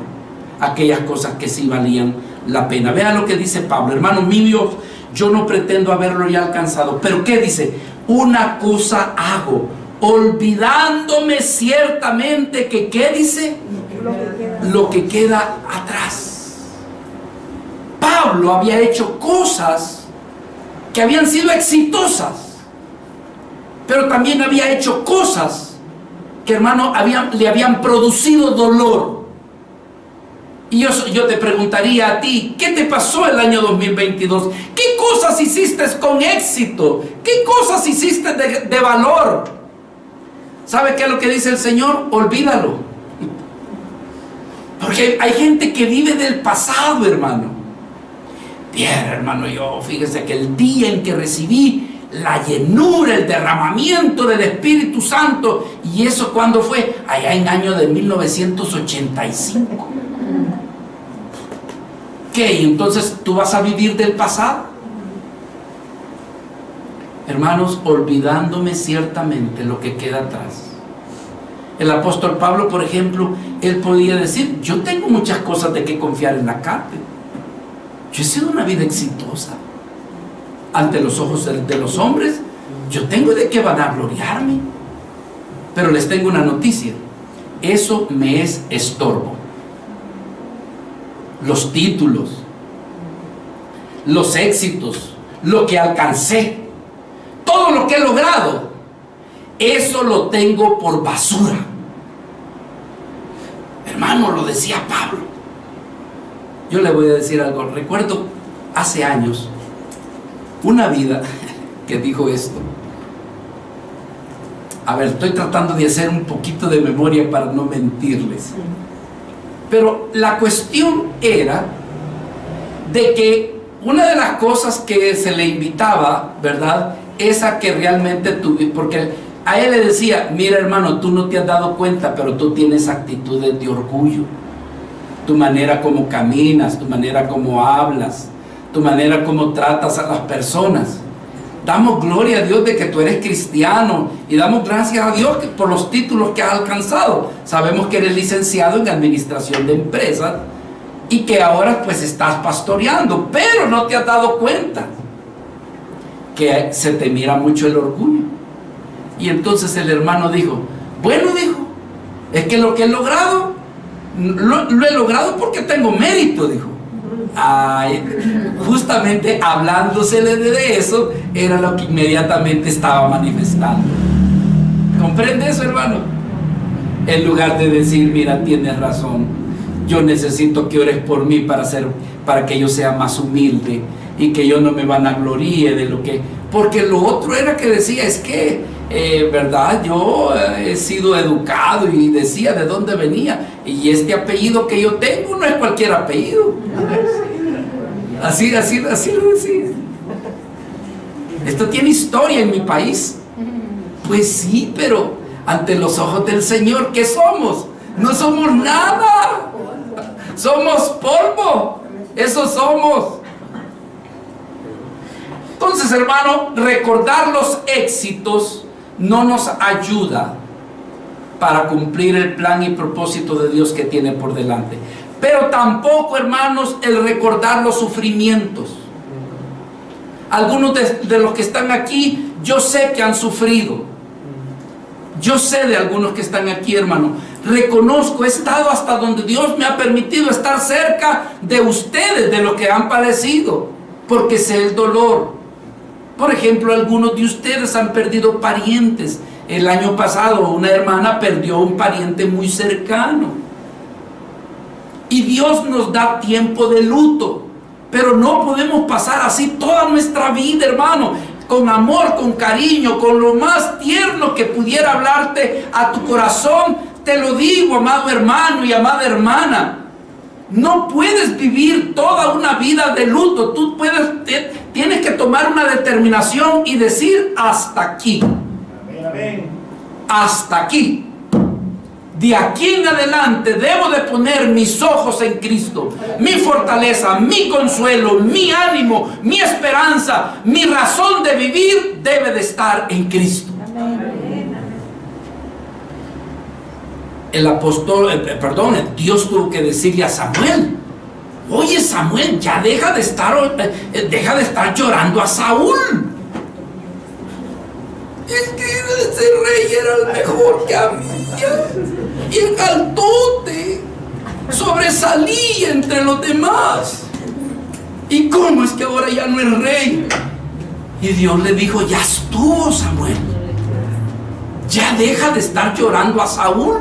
aquellas cosas que sí valían la pena. Vean lo que dice Pablo: hermano mío, yo no pretendo haberlo ya alcanzado, pero ¿qué dice? Una cosa hago, olvidándome ciertamente que, ¿qué dice? Lo que queda atrás. Pablo había hecho cosas que habían sido exitosas, pero también había hecho cosas que, hermano, le habían producido dolor. Y yo te preguntaría a ti, ¿qué te pasó el año 2022? ¿Qué cosas hiciste con éxito? ¿Qué cosas hiciste de valor? ¿Sabe qué es lo que dice el Señor? Olvídalo. Porque hay gente que vive del pasado, hermano. Bien, hermano, yo fíjese que el día en que recibí la llenura, el derramamiento del Espíritu Santo, y eso ¿cuándo fue? Allá en año de 1985. ¿Qué? Entonces tú vas a vivir del pasado. Hermanos, olvidándome ciertamente lo que queda atrás. El apóstol Pablo, por ejemplo, él podía decir: yo tengo muchas cosas de que confiar en la carne. Yo he sido una vida exitosa ante los ojos de los hombres. Yo tengo de qué vanagloriarme. Pero les tengo una noticia: eso me es estorbo. Los títulos, los éxitos, lo que alcancé, todo lo que he logrado, eso lo tengo por basura. Hermano, lo decía Pablo. Yo le voy a decir algo. Recuerdo hace años una vida que dijo esto. A ver, estoy tratando de hacer un poquito de memoria para no mentirles. Pero la cuestión era de que una de las cosas que se le invitaba, ¿verdad?, es a que realmente porque a él le decía: mira, hermano, tú no te has dado cuenta, pero tú tienes actitudes de orgullo. Tu manera como caminas, tu manera como hablas, tu manera como tratas a las personas. Damos gloria a Dios de que tú eres cristiano, y damos gracias a Dios por los títulos que has alcanzado. Sabemos que eres licenciado en administración de empresas y que ahora pues estás pastoreando, pero no te has dado cuenta que se te mira mucho el orgullo. Y entonces el hermano dijo: bueno, dijo, es que lo que he logrado lo he logrado porque tengo mérito, dijo. Ay, justamente hablándosele de eso era lo que inmediatamente estaba manifestando. ¿Comprende eso, hermano? En lugar de decir: mira, tienes razón, yo necesito que ores por mí para que yo sea más humilde y que yo no me vanagloríe de lo que... Porque lo otro era que decía: es que verdad, yo he sido educado, y decía de dónde venía, y este apellido que yo tengo no es cualquier apellido. Así lo decía. Esto tiene historia en mi país. Pues sí, pero ante los ojos del Señor, ¿qué somos? No somos nada. Somos polvo. Eso somos. Entonces, hermano, recordar los éxitos no nos ayuda para cumplir el plan y propósito de Dios que tiene por delante. Pero tampoco, hermanos, el recordar los sufrimientos. Algunos de los que están aquí, yo sé que han sufrido. Yo sé de algunos que están aquí, hermano. Reconozco, he estado hasta donde Dios me ha permitido estar cerca de ustedes, de lo que han padecido, porque sé el dolor. Por ejemplo, algunos de ustedes han perdido parientes. El año pasado una hermana perdió un pariente muy cercano. Y Dios nos da tiempo de luto, pero no podemos pasar así toda nuestra vida, hermano. Con amor, con cariño, con lo más tierno que pudiera hablarte a tu corazón, te lo digo, amado hermano y amada hermana. No puedes vivir toda una vida de luto. Tú tienes que tomar una determinación y decir: hasta aquí. Amén. Hasta aquí. De aquí en adelante debo de poner mis ojos en Cristo. Mi fortaleza, mi consuelo, mi ánimo, mi esperanza, mi razón de vivir debe de estar en Cristo. Dios tuvo que decirle a Samuel: oye Samuel, ya deja de estar llorando a Saúl. Es que ese rey era el mejor que había, y el altote sobresalía entre los demás. ¿Y cómo es que ahora ya no es rey? Y Dios le dijo, ya estuvo, Samuel, ya deja de estar llorando a Saúl,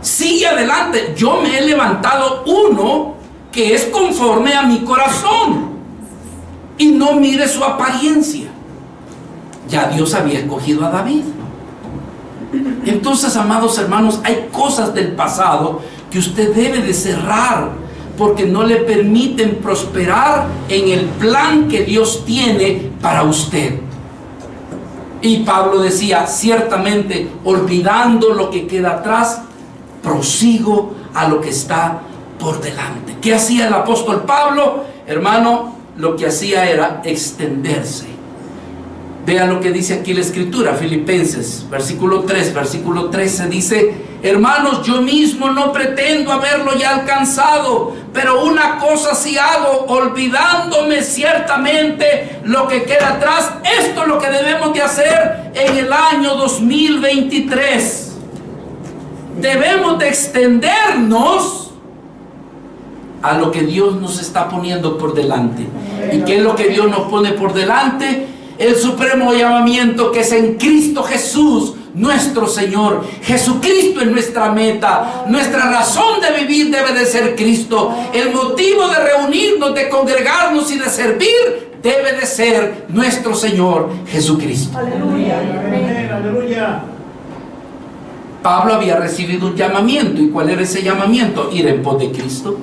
sigue adelante. Yo me he levantado uno que es conforme a mi corazón, y no mire su apariencia. Ya Dios había escogido a David. Entonces, amados hermanos, hay cosas del pasado que usted debe de cerrar, porque no le permiten prosperar en el plan que Dios tiene para usted. Y Pablo decía, ciertamente, olvidando lo que queda atrás, prosigo a lo que está por delante. ¿Qué hacía el apóstol Pablo? Hermano, lo que hacía era extenderse. Vea lo que dice aquí la escritura, Filipenses, versículo 3, versículo 13, dice: hermanos, yo mismo no pretendo haberlo ya alcanzado, pero una cosa sí hago, olvidándome ciertamente lo que queda atrás. Esto es lo que debemos de hacer en el año 2023. Debemos de extendernos a lo que Dios nos está poniendo por delante. ¿Y qué es lo que Dios nos pone por delante? El supremo llamamiento que es en Cristo Jesús, nuestro Señor. Jesucristo es nuestra meta. Nuestra razón de vivir debe de ser Cristo. El motivo de reunirnos, de congregarnos y de servir debe de ser nuestro Señor Jesucristo. Aleluya. Aleluya. Pablo había recibido un llamamiento. ¿Y cuál era ese llamamiento? Ir en pos de Cristo,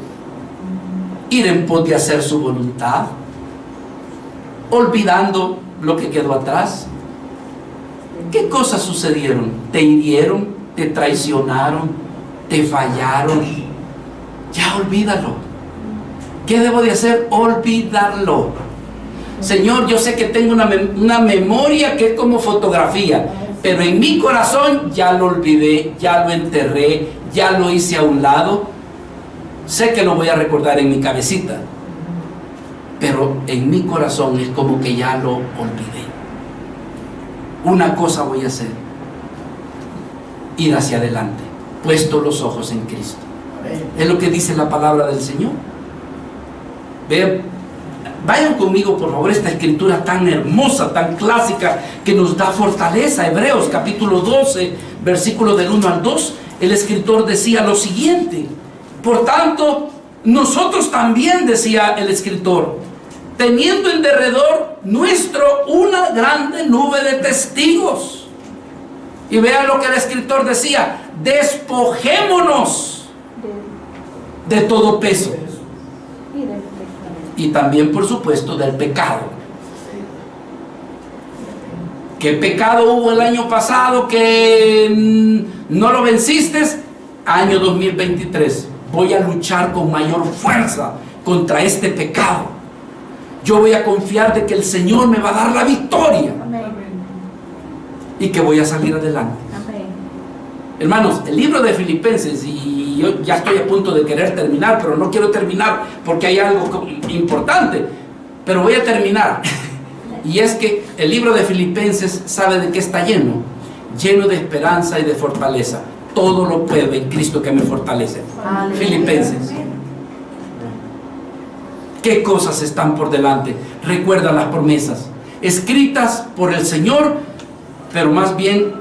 ir en pos de hacer su voluntad, olvidando lo que quedó atrás. ¿Qué cosas sucedieron? Te hirieron, te traicionaron, te fallaron. Ya olvídalo. ¿Qué debo de hacer? Olvidarlo. Señor, yo sé que tengo una memoria que es como fotografía, pero en mi corazón ya lo olvidé, ya lo enterré, ya lo hice a un lado. Sé que lo voy a recordar en mi cabecita, pero en mi corazón es como que ya lo olvidé. Una cosa voy a hacer: ir hacia adelante, puesto los ojos en Cristo. Es lo que dice la palabra del Señor. Vean, vayan conmigo por favor esta escritura tan hermosa, tan clásica, que nos da fortaleza. Hebreos capítulo 12, versículo del 1 al 2. El escritor decía lo siguiente: por tanto, nosotros también, decía el escritor, teniendo en derredor nuestro una grande nube de testigos. Y vean lo que el escritor decía: despojémonos de todo peso. Y también, por supuesto, del pecado. ¿Qué pecado hubo el año pasado que no lo venciste? Año 2023. Voy a luchar con mayor fuerza contra este pecado. Yo voy a confiar de que el Señor me va a dar la victoria. Amén. Y que voy a salir adelante. Amén. Hermanos, el libro de Filipenses, y yo ya estoy a punto de querer terminar, pero no quiero terminar porque hay algo importante, pero voy a terminar. Y es que el libro de Filipenses, ¿sabe de qué está lleno? Lleno de esperanza y de fortaleza. Todo lo puedo en Cristo que me fortalece. Aleluya. Filipenses. ¿Qué cosas están por delante? Recuerda las promesas escritas por el Señor, pero más bien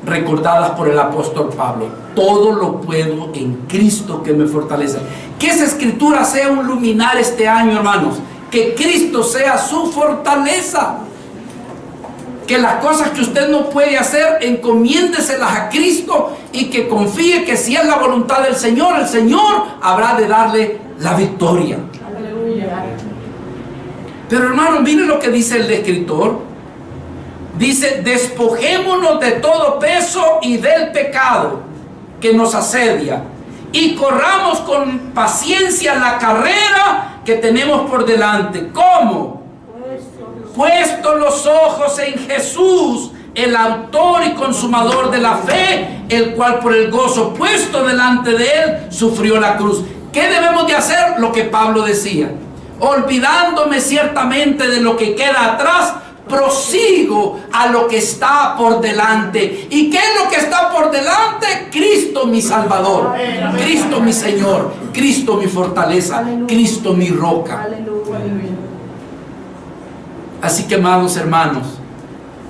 recordadas por el apóstol Pablo. Todo lo puedo en Cristo que me fortalece. Que esa escritura sea un luminar este año, hermanos. Que Cristo sea su fortaleza. Que las cosas que usted no puede hacer, encomiéndeselas a Cristo y que confíe que si es la voluntad del Señor, el Señor habrá de darle la victoria. Pero hermano, miren lo que dice el escritor. Dice: despojémonos de todo peso y del pecado que nos asedia, y corramos con paciencia la carrera que tenemos por delante. ¿Cómo? Puesto los ojos en Jesús, el autor y consumador de la fe, el cual por el gozo puesto delante de él sufrió la cruz. ¿Qué debemos de hacer? Lo que Pablo decía: olvidándome ciertamente de lo que queda atrás, prosigo a lo que está por delante. ¿Y qué es lo que está por delante? Cristo mi Salvador, Cristo mi Señor, Cristo mi fortaleza, Cristo mi roca. Así que, amados hermanos,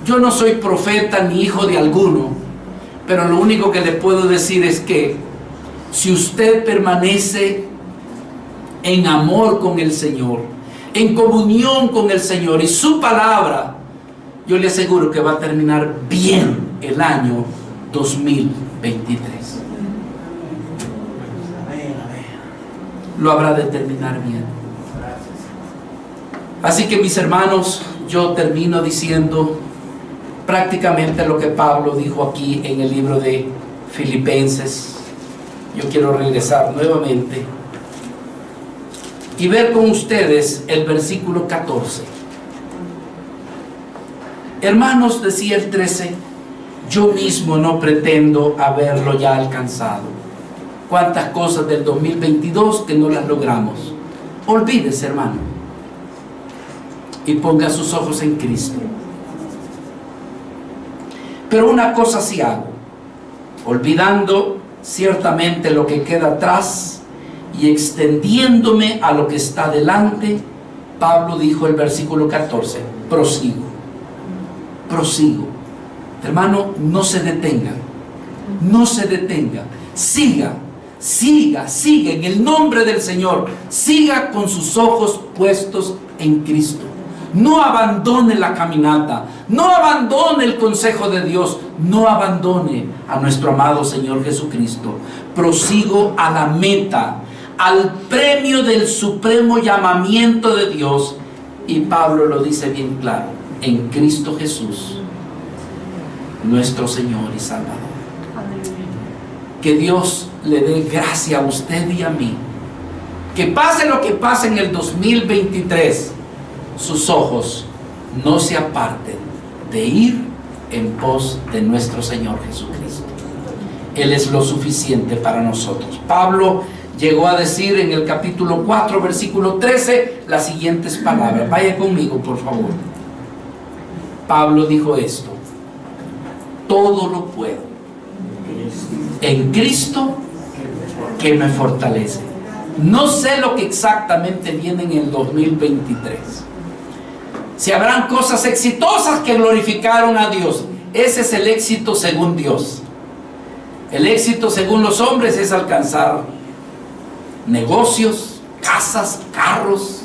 yo no soy profeta ni hijo de alguno, pero lo único que le puedo decir es que si usted permanece en amor con el Señor, en comunión con el Señor y su palabra, yo le aseguro que va a terminar bien el año 2023. Lo habrá de terminar bien. Así que, mis hermanos, yo termino diciendo prácticamente lo que Pablo dijo aquí en el libro de Filipenses. Yo quiero regresar nuevamente y ver con ustedes el versículo 14. Hermanos, decía el 13, yo mismo no pretendo haberlo ya alcanzado. Cuántas cosas del 2022 que no las logramos. Olvídese, hermano, y ponga sus ojos en Cristo. Pero una cosa sí hago, olvidando ciertamente lo que queda atrás y extendiéndome a lo que está delante. Pablo dijo el versículo 14, prosigo. Hermano, no se detenga, siga en el nombre del Señor, siga con sus ojos puestos en Cristo. No abandone la caminata, no abandone el consejo de Dios, no abandone a nuestro amado Señor Jesucristo. Prosigo a la meta, al premio del supremo llamamiento de Dios. Y Pablo lo dice bien claro: en Cristo Jesús, nuestro Señor y Salvador. Que Dios le dé gracia a usted y a mí, que pase lo que pase en el 2023, sus ojos no se aparten de ir en pos de nuestro Señor Jesucristo. Él es lo suficiente para nosotros. Pablo llegó a decir en el capítulo 4, versículo 13, las siguientes palabras. Vaya conmigo, por favor. Pablo dijo esto: todo lo puedo en Cristo que me fortalece. No sé lo que exactamente viene en el 2023. Si habrán cosas exitosas que glorificaron a Dios. Ese es el éxito según Dios. El éxito según los hombres es alcanzar negocios, casas, carros,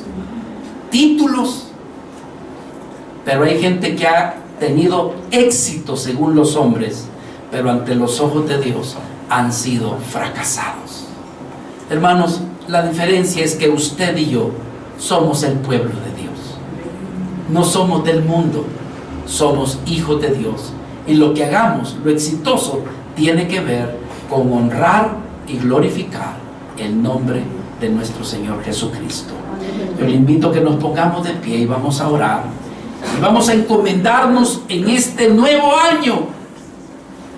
títulos. Pero hay gente que ha tenido éxito según los hombres, pero ante los ojos de Dios han sido fracasados. Hermanos, la diferencia es que usted y yo somos el pueblo de Dios. No somos del mundo, somos hijos de Dios. Y lo que hagamos, lo exitoso, tiene que ver con honrar y glorificar el nombre de nuestro Señor Jesucristo. Yo le invito a que nos pongamos de pie y vamos a orar. Y vamos a encomendarnos en este nuevo año.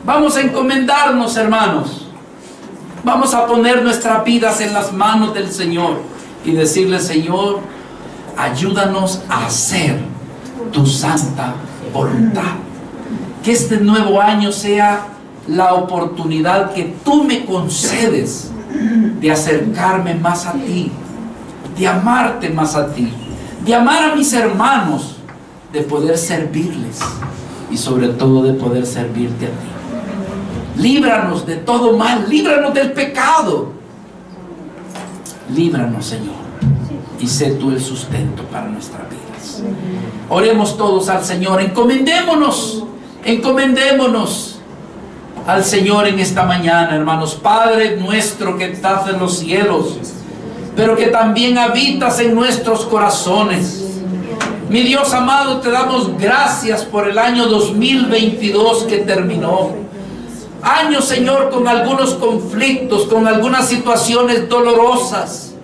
Vamos a encomendarnos, hermanos. Vamos a poner nuestras vidas en las manos del Señor y decirle: Señor, ayúdanos a hacer tu santa voluntad. Que este nuevo año sea la oportunidad que tú me concedes de acercarme más a ti, de amarte más a ti, de amar a mis hermanos, de poder servirles y sobre todo de poder servirte a ti. Líbranos de todo mal, líbranos del pecado. Líbranos, Señor, y sé tú el sustento para nuestras vidas. Oremos todos al Señor, encomendémonos al Señor en esta mañana, hermanos. Padre nuestro que estás en los cielos, pero que también habitas en nuestros corazones. Mi Dios amado, te damos gracias por el año 2022 que terminó. Año, Señor, con algunos conflictos, con algunas situaciones dolorosas.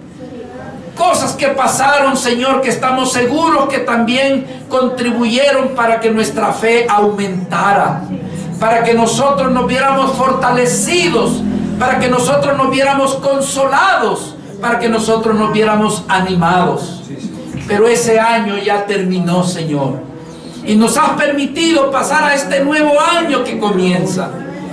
Cosas que pasaron, Señor, que estamos seguros que también contribuyeron para que nuestra fe aumentara, para que nosotros nos viéramos fortalecidos, para que nosotros nos viéramos consolados para que nosotros nos viéramos animados. Pero ese año ya terminó, Señor, y nos has permitido pasar a este nuevo año que comienza.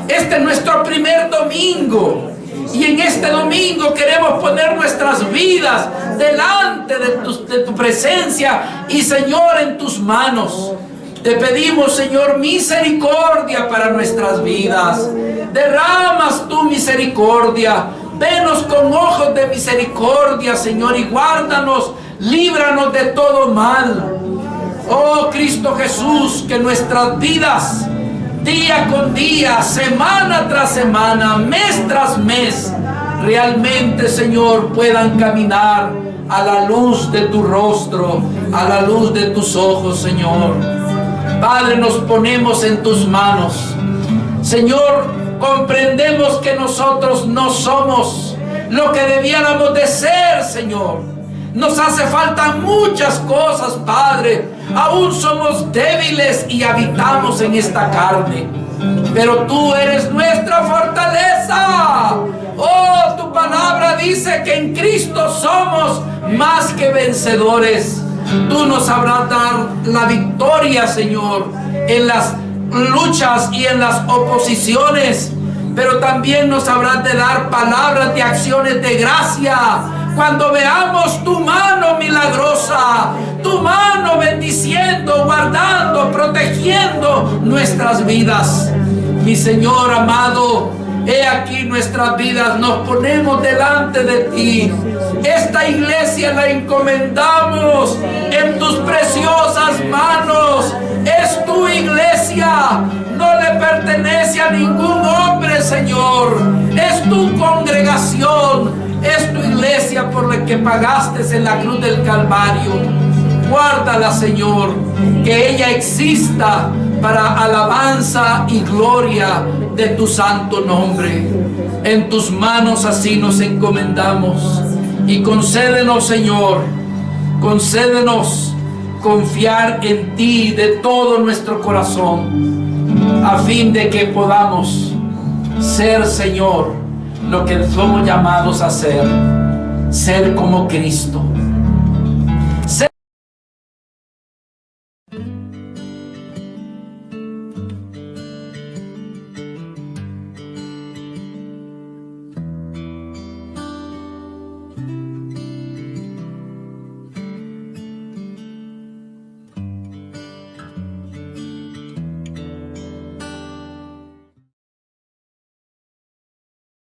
Este es nuestro primer domingo, y en este domingo queremos poner nuestras vidas delante de tu presencia y, Señor, en tus manos. Te pedimos, Señor, misericordia para nuestras vidas. Derramas tu misericordia. Venos con ojos de misericordia, Señor, y guárdanos, líbranos de todo mal. Oh Cristo Jesús, que nuestras vidas, día con día, semana tras semana, mes tras mes, realmente, Señor, puedan caminar a la luz de tu rostro, a la luz de tus ojos, Señor. Padre, nos ponemos en tus manos. Señor, comprendemos que nosotros no somos lo que debiéramos de ser, Señor. Nos hace falta muchas cosas, Padre. Aún somos débiles y habitamos en esta carne. Pero tú eres nuestra fortaleza. Oh, tu palabra dice que en Cristo somos más que vencedores. Tú nos sabrás dar la victoria, Señor, en las luchas y en las oposiciones, pero también nos sabrás de dar palabras de acciones de gracia cuando veamos tu mano milagrosa, tu mano bendiciendo, guardando, protegiendo nuestras vidas. Mi Señor amado, he aquí nuestras vidas, nos ponemos delante de ti. Esta iglesia la encomendamos en tus preciosas manos. Es tu iglesia, no le pertenece a ningún hombre, Señor. Es tu congregación, es tu iglesia por la que pagaste en la cruz del Calvario. Guárdala, Señor, que ella exista para alabanza y gloria de tu santo nombre. En tus manos así nos encomendamos, y concédenos, Señor, concédenos confiar en ti de todo nuestro corazón, a fin de que podamos ser, Señor, lo que somos llamados a ser como Cristo.